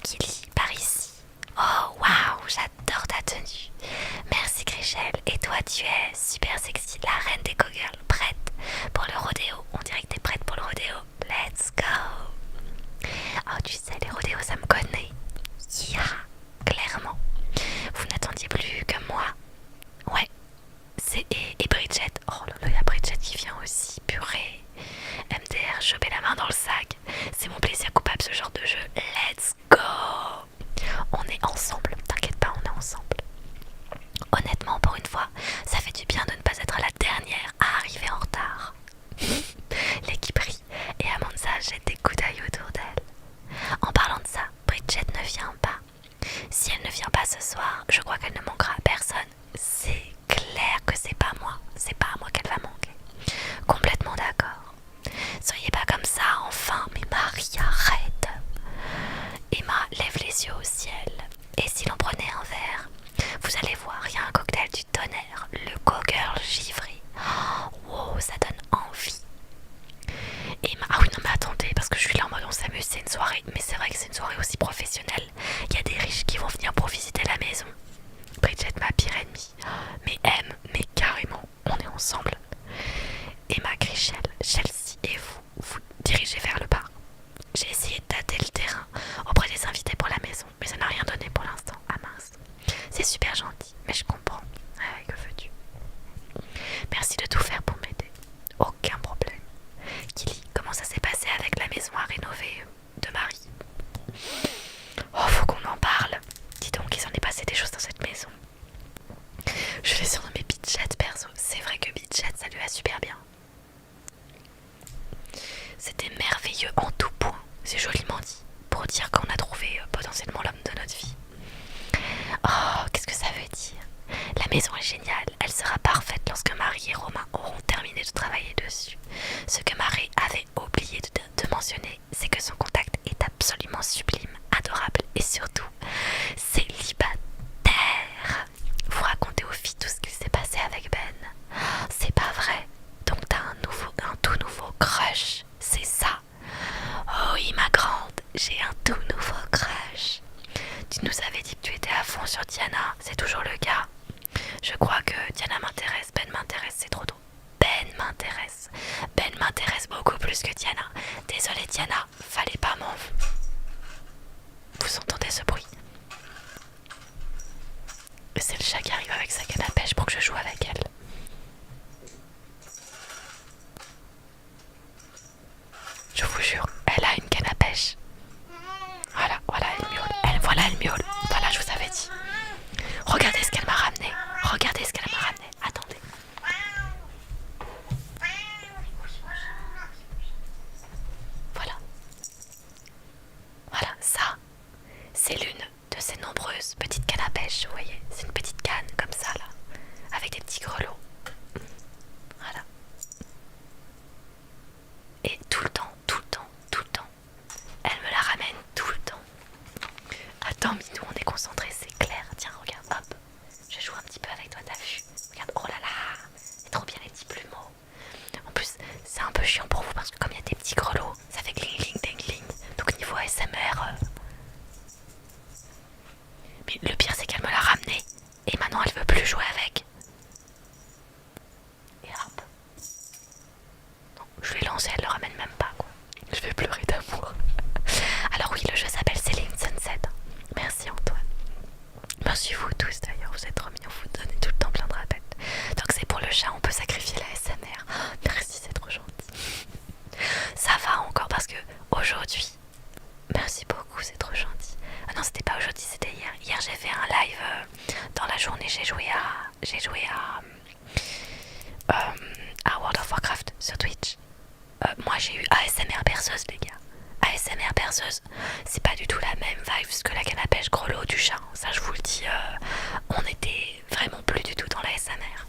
Kili, par ici. Oh waouh, j'adore ta tenue. Merci Chrishell, et toi tu es super sexy, la reine des cowgirls, prête pour le rodéo. On dirait que t'es prête pour le rodéo. Let's go. Oh tu sais, les rodéos ça me connaît. Yeah, clairement. Vous n'attendiez plus que moi. Ouais. Et Bridget. Oh là là, il y a Bridget qui vient aussi. Purée. MDR, choper la main dans le sac. C'est mon plaisir coupable ce genre de jeu. Let's go. On est ensemble. T'inquiète pas, on est ensemble. Honnêtement, pour une fois, ça fait du bien de ne pas être la dernière à arriver en retard. L'équipe rit et Amanza jette des coups d'œil autour d'elle. En parlant de ça, Bridget ne vient pas. Si elle ne vient pas ce soir, je crois qu'elle ne manquera à personne lorsque Marie et Romain auront terminé de travailler dessus. Ce que Marie avait oublié de mentionner, c'est que son contact est absolument sublime, adorable et surtout célibataire. Vous racontez aux filles tout ce qu'il s'est passé avec Ben. C'est pas vrai. Donc t'as un tout nouveau crush, c'est ça? Oh oui ma grande, j'ai un tout nouveau crush. Tu nous avais dit que tu étais à fond sur Diana, c'est toujours le cas? Je crois que Diana m'intéresse, Ben m'intéresse, c'est trop tôt. Ben m'intéresse beaucoup plus que Diana. Désolée Diana, fallait pas m'en... Vous entendez ce bruit? C'est le chat qui arrive avec sa canne à pêche pour que je joue avec elle. Je vous jure, elle a une canne à pêche. Voilà, elle miaule. Elle miaule. Voilà, je vous avais dit. Regardez ce qu'elle m'a ramené. Attendez. Voilà, ça, c'est l'une de ces nombreuses petites cannes à pêche, vous voyez. C'est une petite canne comme ça, là, avec des petits grelots. Voilà. Et tout le temps, elle me la ramène tout le temps. Attends, Minou, on est concentré, c'est clair. Tiens, regarde, hop. Je joue un petit peu avec toi, t'as vu? Regarde, oh là là, c'est trop bien les petits plumeaux. En plus, c'est un peu chiant pour vous parce que comme il y a des petits grelots, ça fait gling gling ding gling. Donc niveau ASMR... Mais le pire, c'est qu'elle me l'a ramené. Et maintenant, elle veut plus jouer avec. Et hop. Non, je vais lancer, elle le ramène même pas, quoi. Je vais pleurer d'amour. Alors oui, le jeu s'appelle Céline Sunset. Merci Antoine. Merci vous tous d'ailleurs, vous êtes trop mignons, vous donnez tout le temps plein de rappels. Donc c'est pour le chat, on peut sacrifier la SMR. Oh, merci, c'est trop gentil. Ça va encore parce que aujourd'hui, merci beaucoup, c'est trop gentil. Ah non, c'était pas aujourd'hui, c'était hier. Hier j'ai fait un live dans la journée, j'ai joué à World of Warcraft sur Twitch. Moi j'ai eu ASMR berceuse les gars. ASMR berceuse, c'est pas du tout la même vibe que la canne à pêche grelot du chat. Ça je vous le dis, on était vraiment plus du tout dans la SMR.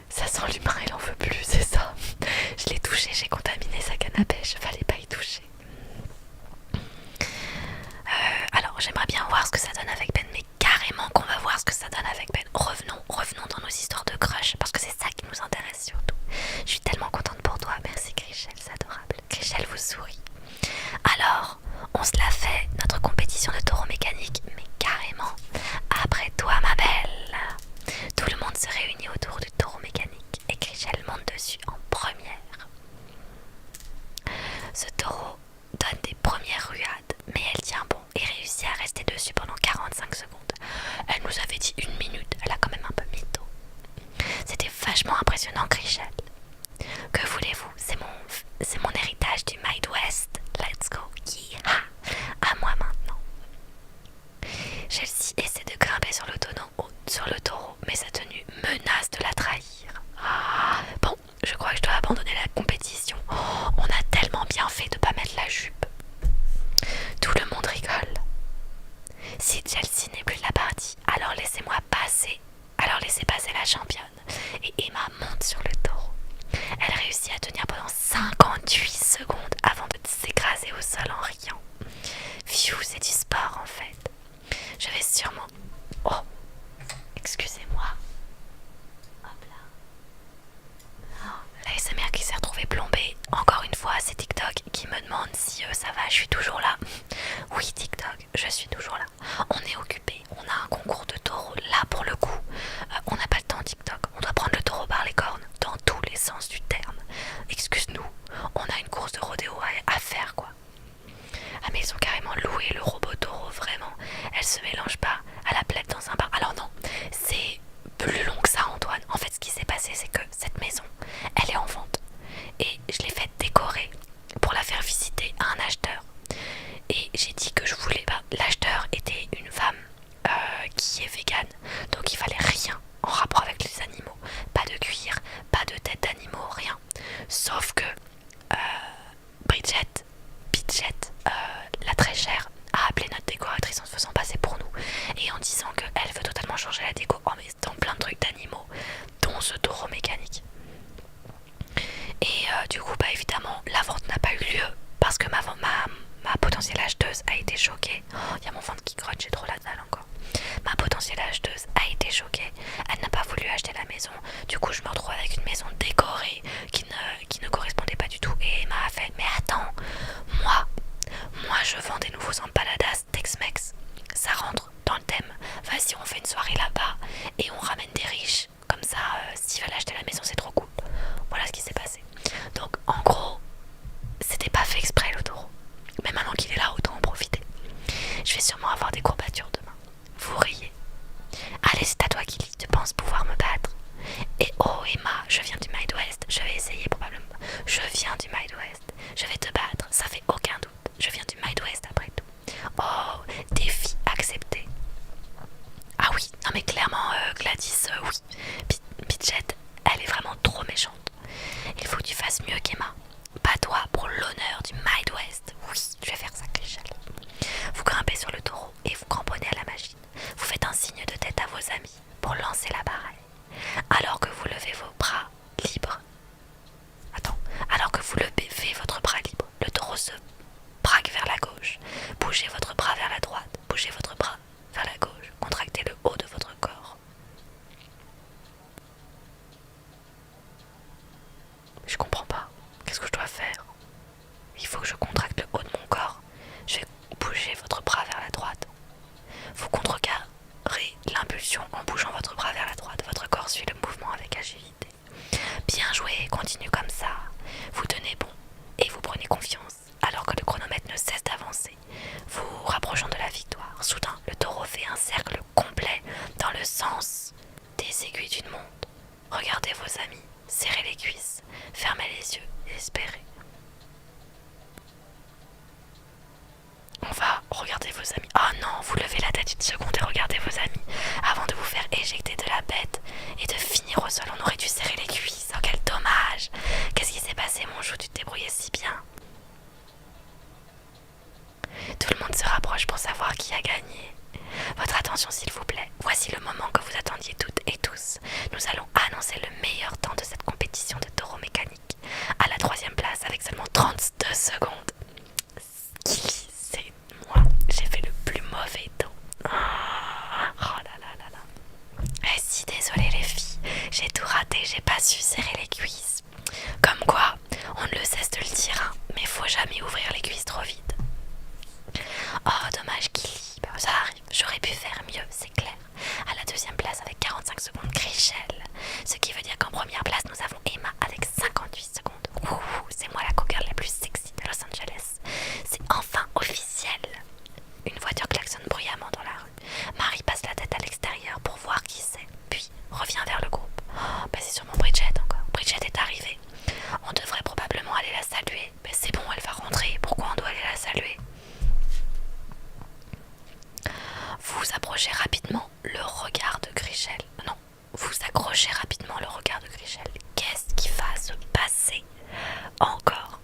Ça sent l'humain, il en veut plus, c'est ça. Je l'ai touché, j'ai contaminé sa canne à pêche, fallait pas y toucher. Alors j'aimerais bien voir ce que ça donne avec Ben, mais carrément qu'on va voir ce que ça donne avec Ben. Revenons dans nos histoires de crush, parce que c'est ça qui nous intéresse surtout. Je suis tellement contente pour toi, merci Chrishell, c'est adorable. Chrishell vous sourit. Alors, on se la fait, notre compétition de taureau mécanique, mais carrément, après toi ma belle. Tout le monde se réunit autour du taureau mécanique et Chrishell monte dessus en première. Ce taureau donne des premières ruades, mais elle tient bon et réussit à rester dessus pendant 45 secondes. Elle nous avait dit 1 minute, elle a quand même un peu mytho. C'était vachement impressionnant, Chrishell. Que voulez-vous, c'est mon héritage du Midwest. Let's go, yeah. À moi maintenant. Chelsea essaie de grimper sur le taureau, mais sa tenue menace de la trahir. Bon, je crois que je dois abandonner la compétition. On a tellement bien fait de pas mettre la jupe. Tout le monde rigole. Si Chelsea n'est plus de la partie, alors laissez passer la championne. Et Emma monte sur le taureau. Elle réussit à tenir pendant 58 secondes avant de s'écraser au sol en riant. Phew, c'est du sport en fait. Je vais sûrement... Oh, excusez-moi. Hop là. La SMR qui s'est retrouvée plombée. Encore une fois, c'est TikTok qui me demande si ça va, je suis toujours là. Oui TikTok, je suis toujours là. On est occupé, on a un concours de taureau là pour le coup. On n'a pas le temps TikTok, on doit prendre le taureau par les cornes dans tous les sens du terme. Excuse-nous, on a une course de rodéo à faire quoi. Ah mais ils ont carrément loué le robot taureau, vraiment. Elle se mélange pas à la plaide dans un bar. Alors non, c'est plus long que ça Antoine. En fait ce qui s'est passé c'est que cette maison, elle est en vente. Et je l'ai faite décorer pour la faire visiter à un acheteur. Et j'ai dit que je voulais... l'acheteur était une femme qui est végane. Donc il fallait rien en rapport avec les animaux. Pas de cuir, pas de tête d'animaux, rien. Sauf que Bridget, la très chère, a appelé notre décoratrice en se faisant passer pour nous. Et en disant vraiment changé la déco en mettant plein de trucs d'animaux, dont ce taureau mécanique. Et du coup, bah évidemment, la vente n'a pas eu lieu parce que ma potentielle acheteuse a été choquée. Il y a mon ventre qui grotte, j'ai trop la dalle encore. Ma potentielle acheteuse a été choquée. Elle n'a pas voulu acheter la maison. Du coup, je me retrouve avec une maison décorée qui ne correspondait pas du tout. Et Emma a fait, mais attends, moi je vends des nouveaux empanadas Tex-Mex. Ça rentre dans le thème. Vas-y, on fait une soirée là-bas et on ramène des riches. Comme ça, s'ils veulent acheter la maison, c'est trop cool. Voilà ce qui s'est passé. Donc, en gros, c'était pas fait exprès le taureau. Mais maintenant qu'il est là, autant en profiter. Je vais sûrement avoir des courbatures demain. Vous riez. Allez, c'est à toi, Kili. Tu penses pouvoir me battre? Et oh, Emma, je viens du Midwest. Je vais essayer probablement. Je viens du Midwest. Je vais te battre, ça fait aucun doute. Je viens du Midwest après tout. Oh, défi accepté. Ah oui, non mais clairement, Gladys, oui. Bidget, elle est vraiment trop méchante. Il faut que tu fasses mieux qu'Emma. Pas toi, pour l'honneur du Midwest. Oui, je vais faire ça, Chrishell. Vous grimpez sur le taureau et vous cramponnez à la machine. Vous faites un signe de tête à vos amis pour lancer la barre. Alors que vous levez vos bras libres. Alors que vous levez votre bras libre, le taureau se braque vers la gauche. Bougez votre bras vers la droite. Bougez votre bras vers la gauche. Contractez le haut de votre corps. Je comprends pas. Qu'est-ce que je dois faire? Il faut que je contracte le haut de mon corps. Je vais bouger votre bras vers la droite. Vous contrecarrez l'impulsion en bougeant votre bras vers la droite. Votre corps suit le mouvement avec agilité. Bien joué, continue comme ça. Vous tenez bon et vous prenez confiance alors que le chronomètre ne cesse d'avancer, vous rapprochant de la victoire. Soudain, le taureau fait un cercle complet dans le sens des aiguilles d'une montre. Regardez vos amis, serrez les cuisses, fermez les yeux et espérez. On va regarder vos amis. Oh non, vous levez la tête une seconde et regardez vos amis avant de vous faire éjecter de la bête et de finir au sol. On aurait dû serrer les cuisses. Oh, quel dommage! Qu'est-ce qui s'est passé, mon chou? Tu te débrouillais si bien. Tout le monde se rapproche pour savoir qui a gagné. Votre attention, s'il vous plaît. Voici le moment que vous attendiez toutes et tous. Nous allons annoncer le meilleur temps de cette compétition de taureau mécanique. À la 3e place, avec seulement 32 secondes. C'est moi. J'ai fait le plus mauvais temps. Oh là là là là. Eh si, désolée les filles. J'ai tout raté. J'ai pas su serrer les cuisses. Comme quoi, on ne le cesse de le dire, hein, mais faut jamais ouvrir les cuisses trop vite. Oh, dommage Kili. Ça arrive, j'aurais pu faire mieux, c'est clair. À la 2e place avec 45 secondes, Chrishell. Ce qui veut dire qu'en première place, nous avons Emma avec 58 secondes. Ouh, c'est moi la co-girl la plus sexy de Los Angeles. C'est enfin officiel. Une voiture klaxonne bruyamment dans la rue. Marie passe la tête à l'extérieur pour voir qui c'est, puis revient vers le groupe. Oh, bah c'est sûrement Bridget encore. Bridget est arrivée. On devrait probablement aller la saluer. Mais c'est bon, elle va rentrer. Pourquoi on doit aller la saluer? Vous approchez rapidement le regard de Chrishell. Non, vous accrochez rapidement le regard de Chrishell. Qu'est-ce qui va se passer encore?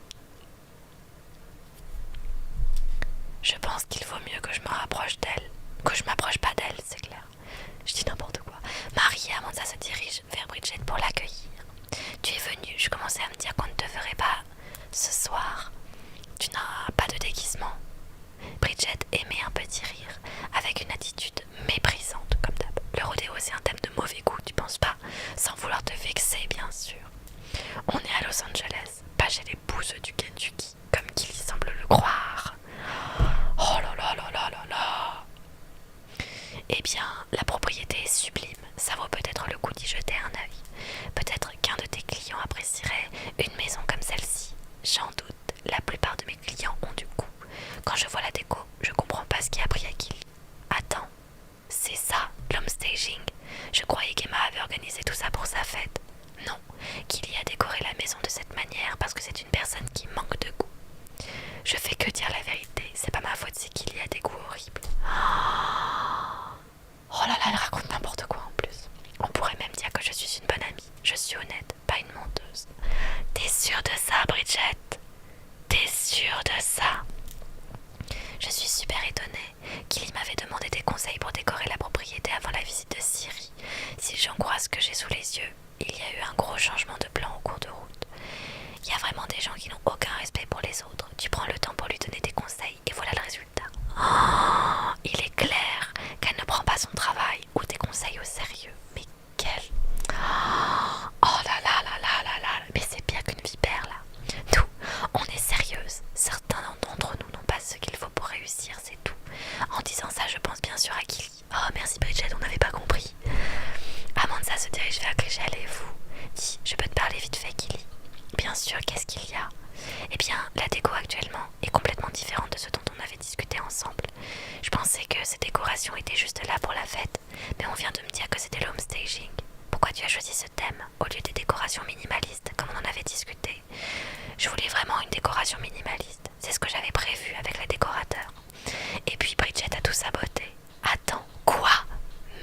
Je pense qu'il vaut mieux que je me rapproche d'elle. Que je m'approche pas d'elle, c'est clair. Je dis n'importe quoi. Marie et Amanda se dirigent vers Bridget pour l'accueillir. Tu es venue, je commençais à me dire qu'on ne te verrait pas ce soir. Tu n'as pas de déguisement. Bridget émet un petit rire, avec une attitude méprisante comme d'hab. Le rodéo, c'est un thème de mauvais goût, tu penses pas? Sans vouloir te vexer, bien sûr. On est à Los Angeles, pas chez les bouseux du Kentucky, comme qu'il y semble le croire. Oh là là là là là là. Eh bien, la propriété est sublime, ça vaut peut-être le coup d'y jeter un œil. Peut-être qu'un de tes clients apprécierait une maison comme celle-ci. J'en doute, la plupart de mes clients ont du goût. Quand je vois la déco, je comprends pas ce qui a pris à Kili. Attends, c'est ça, l'homestaging. Je croyais qu'Emma avait organisé tout ça pour sa fête. Non, Kili a décoré la maison de cette manière parce que c'est une personne qui manque de goût. Je fais que dire la vérité, c'est pas ma faute si Kili a des goûts horribles. Oh là là, elle raconte n'importe quoi en plus. On pourrait même dire que je suis une bonne amie. Je suis honnête, pas une menteuse. T'es sûre de ça, Bridget? T'es sûre de ça? Je suis super étonnée. Kili m'avait demandé des conseils pour décorer la propriété avant la visite de son travail ou des conseils au sérieux. Mais quel... Oh là là là là là là. Mais c'est pire qu'une vipère là. Nous, on est sérieuses. Certains d'entre nous n'ont pas ce qu'il faut pour réussir, c'est tout. En disant ça, je pense bien sûr à Killy. Oh merci Bridget, on n'avait pas compris. Amanza se dirige vers Grisel et vous. Dis, je peux te parler vite fait Killy. Bien sûr, qu'est-ce qu'il y a? Eh bien, la déco actuellement est complètement différente de ce dont on avait discuté ensemble. Je pensais que ces décorations étaient juste là pour la fête, mais on vient de me dire que c'était le homestaging. Pourquoi tu as choisi ce thème au lieu des décorations minimalistes comme on en avait discuté? Je voulais vraiment une décoration minimaliste. C'est ce que j'avais prévu avec le décorateur. Et puis Bridget a tout saboté. Attends, quoi?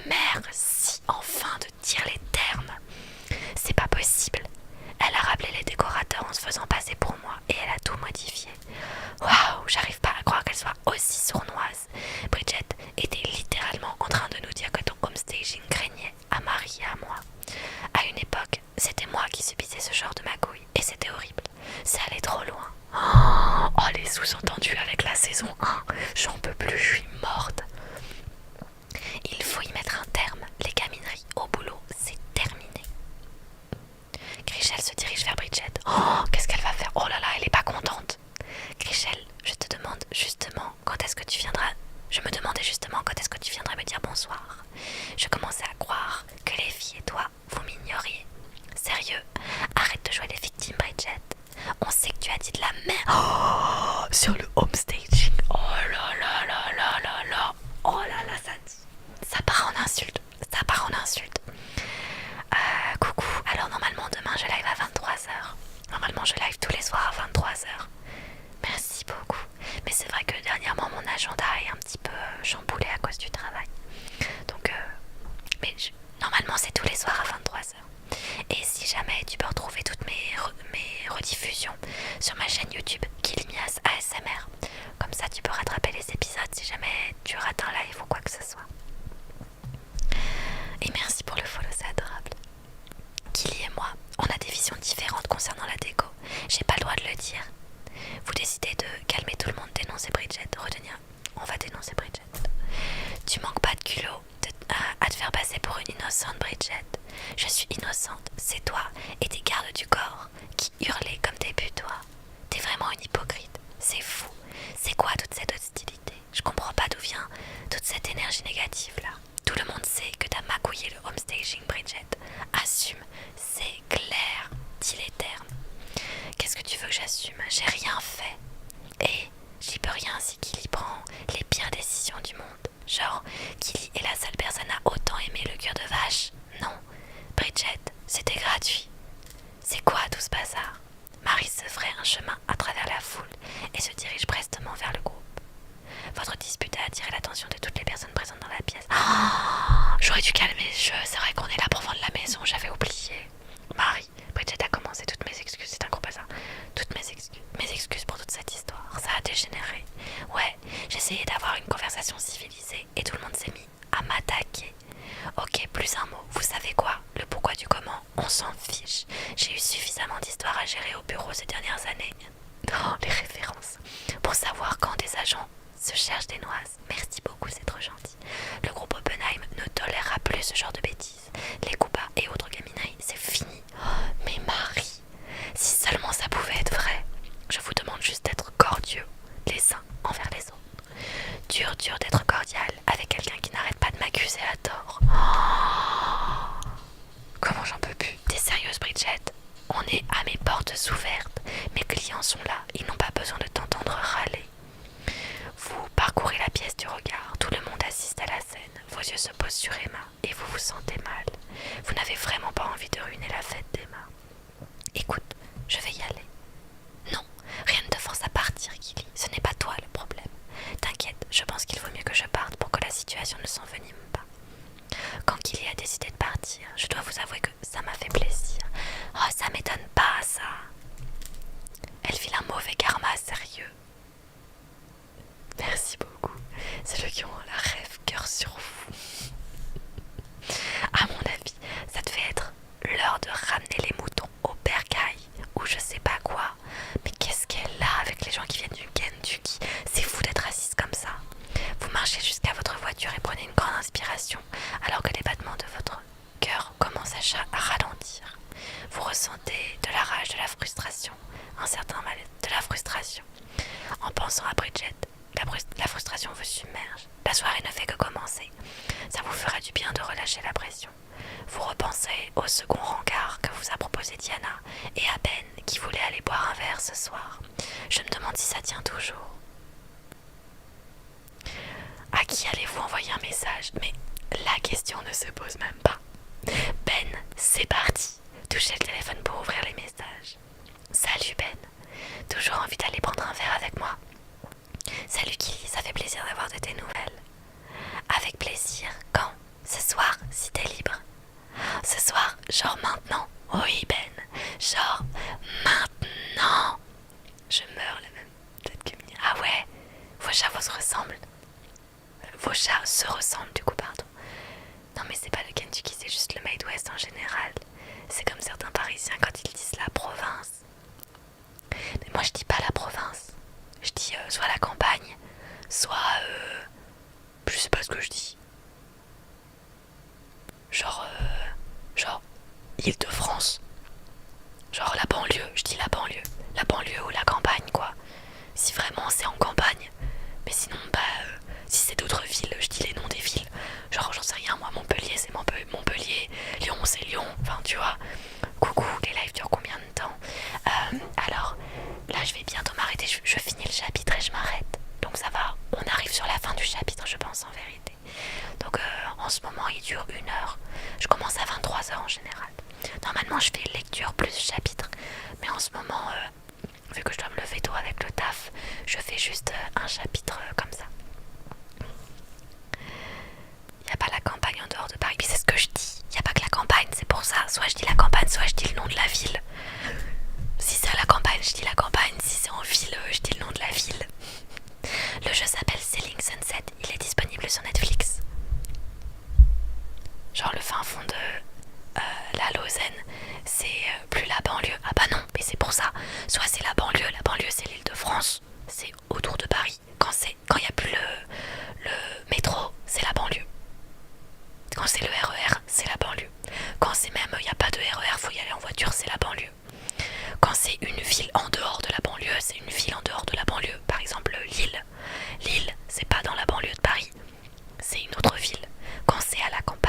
Merci enfin de dire les termes. C'est pas possible. Elle a rappelé les décorateurs en se faisant passer pour moi et elle a tout modifié. Waouh, j'arrive pas à croire qu'elle soit aussi sournoise. Bridget était littéralement en train de nous dire que ton homestaging craignait à Marie et à moi. À une époque, c'était moi qui subissais ce genre de magouille et c'était horrible. C'est allé trop loin. Oh, les sous-entendus avec la saison 1, j'en peux plus, je suis morte. Il faut y mettre un terme. Les gamineries au boulot, c'est terminé. Grisel se dirige vers Bridget. Oh, qu'est-ce qu'elle va faire? Oh là là, elle est pas contente. Grisel, je te demande justement quand est-ce que tu viendras. Je me demandais justement quand est-ce que tu viendrais me dire bonsoir. Je commençais à croire que les filles et toi, vous m'ignoriez. Sérieux, arrête de jouer les victimes, Bridget. On sait que tu as dit de la merde sur le homestaging. Oh là là là là là là. Oh là là, ça part en insulte. Ça part en insulte. Coucou, alors normalement demain je live à 23h. Normalement je live tous les soirs à 23h. Merci beaucoup. Mais c'est vrai que dernièrement mon agenda est un petit peu chamboulé à cause du travail. Donc normalement c'est tous les soirs à 23h. Et si jamais tu peux retrouver toutes mes rediffusions sur ma chaîne YouTube Kilimias ASMR. Comme ça tu peux rattraper les épisodes si jamais tu rates un live ou quoi que ce soit. Et merci pour le follow, c'est adorable. Killy et moi, on a des visions différentes concernant la déco. J'ai pas le droit de le dire. Vous décidez de calmer tout le monde, dénoncer Bridget, retenir. On va dénoncer Bridget. Tu manques pas de culot à te faire passer pour une innocente, Bridget. Je suis innocente, c'est toi et tes gardes du corps qui hurlaient comme des butois. T'es vraiment une hypocrite, c'est fou. C'est quoi toute cette hostilité? Je comprends pas d'où vient toute cette énergie négative là. Tout le monde sait que t'as magouillé le homestaging, Bridget. Assume, c'est clair, dis les termes. Qu'est-ce que tu veux que j'assume? J'ai rien fait. Et j'y peux rien si Killy prend les pires décisions du monde. Genre, Killy est la seule personne à autant aimer le cœur de vache. Non, Bridget, c'était gratuit. C'est quoi tout ce bazar? Marie se ferait un chemin à travers la foule et se dirige prestement vers le groupe. Votre dispute a attiré l'attention de toutes les personnes présentes dans la pièce. Oh, j'aurais dû calmer le jeu, c'est vrai qu'on est là pour vendre la maison, j'avais oublié. Marie, Bridget a commencé, toutes mes excuses, c'est un gros bazar. Toutes mes excuses pour toute cette histoire, ça a dégénéré. Ouais, j'essayais d'avoir une conversation civilisée et tout le monde s'est mis à m'attaquer. Ok, plus un mot, vous savez quoi? Le pourquoi du comment, on s'en fiche. J'ai eu suffisamment d'histoires à gérer au bureau ces dernières années. Oh, les références. Pour savoir quand des agents se cherchent des noises. Merci beaucoup, c'est trop gentil. Le groupe Oppenheim ne tolérera plus ce genre de bêtises. Les coups bas et autres gamineries, c'est fini. Oh, mais Marie, si seulement ça pouvait être vrai. Je vous demande juste d'être cordiaux, les uns envers les autres. Dur d'être cordial avec quelqu'un qui n'arrête pas de m'accuser à tort. Oh, comment j'en peux plus? T'es sérieuse, Bridget? On est à mes portes ouvertes. Mes clients sont là, ils n'ont pas besoin de t'entendre râler. Vous parcourez la pièce du regard, tout le monde assiste à la scène. Vos yeux se posent sur Emma et vous vous sentez mal. Vous n'avez vraiment pas envie de ruiner la fête d'Emma. Écoute, je vais y aller. Non, rien ne te force à partir, Killy. Ce n'est pas toi le problème. T'inquiète, je pense qu'il vaut mieux que je parte pour que la situation ne s'envenime pas. Quand Killy a décidé de partir, je dois vous avouer que ça m'a fait plaisir. Oh, ça m'étonne pas, ça. Elle file un mauvais karma, sérieux. Merci beaucoup. C'est ceux qui ont la rêve cœur sur vous. À mon avis, ça devait être l'heure de ramener les moutons au bercail ou je sais pas quoi. Mais qu'est-ce qu'elle a avec les gens qui viennent du Kentucky? C'est fou d'être assise comme ça. Vous marchez jusqu'à votre voiture et prenez une grande inspiration. frustration alors que les battements de votre cœur commencent à ralentir. Vous ressentez de la rage, de la frustration, un certain mal-être, de la frustration. En pensant à Bridget, la frustration vous submerge. La soirée ne fait que commencer. Ça vous fera du bien de relâcher la pression. Vous repensez au second rencard que vous a proposé Diana et à Ben qui voulait aller boire un verre ce soir. Je me demande si ça tient toujours. À qui allez-vous envoyer un message? Mais la question ne se pose même pas. Ben, c'est parti. Touchez le téléphone pour ouvrir les messages. Salut Ben, toujours envie d'aller prendre un verre avec moi? Salut Kili, ça fait plaisir d'avoir de tes nouvelles. Avec plaisir, quand? Ce soir, si t'es libre. Ce soir, genre maintenant? Oui Ben, genre maintenant. Je meurs la même tête que Mia. Ah ouais, vos chats se ressemblent. Vos chats se ressemblent du coup, pardon. Non mais c'est pas le Kentucky, c'est juste le Midwest en général. C'est comme certains Parisiens quand ils disent la province. Mais moi je dis pas la province. Je dis soit la campagne, soit je sais pas ce que je dis. Genre Île-de-France. Genre la banlieue, je dis la banlieue. La banlieue ou la campagne quoi. Si vraiment c'est en campagne. Mais sinon si c'est d'autres villes, je dis les noms des villes. Genre j'en sais rien, moi Montpellier c'est Montpellier, Lyon c'est Lyon, enfin tu vois. Coucou, les lives durent combien de temps? Alors là je vais bientôt m'arrêter, je finis le chapitre et je m'arrête. Donc ça va, on arrive sur la fin du chapitre je pense en vérité. Donc en ce moment il dure 1 heure. Je commence à 23h en général. Normalement je fais lecture plus chapitre. Mais en ce moment, vu que je dois me lever tôt avec le taf, je fais juste un chapitre comme ça. Il n'y a pas la campagne en dehors de Paris. Puis c'est ce que je dis. Il n'y a pas que la campagne, c'est pour ça. Soit je dis la campagne, soit je dis le nom de la ville. Si c'est à la campagne, je dis la campagne. Si c'est en ville, je dis le nom de la ville. Le jeu s'appelle Selling Sunset. Il est disponible sur Netflix. Genre le fin fond de la Lausanne, c'est plus la banlieue. Ah bah non, mais c'est pour ça. Soit c'est la banlieue c'est l'Île-de-France. C'est autour de Paris. Quand il n'y a plus le métro, c'est la banlieue. Quand c'est le RER, c'est la banlieue. Quand c'est même, il n'y a pas de RER, faut y aller en voiture, c'est la banlieue. Quand c'est une ville en dehors de la banlieue, c'est une ville en dehors de la banlieue. Par exemple, Lille. Lille, c'est pas dans la banlieue de Paris, c'est une autre ville. Quand c'est à la campagne,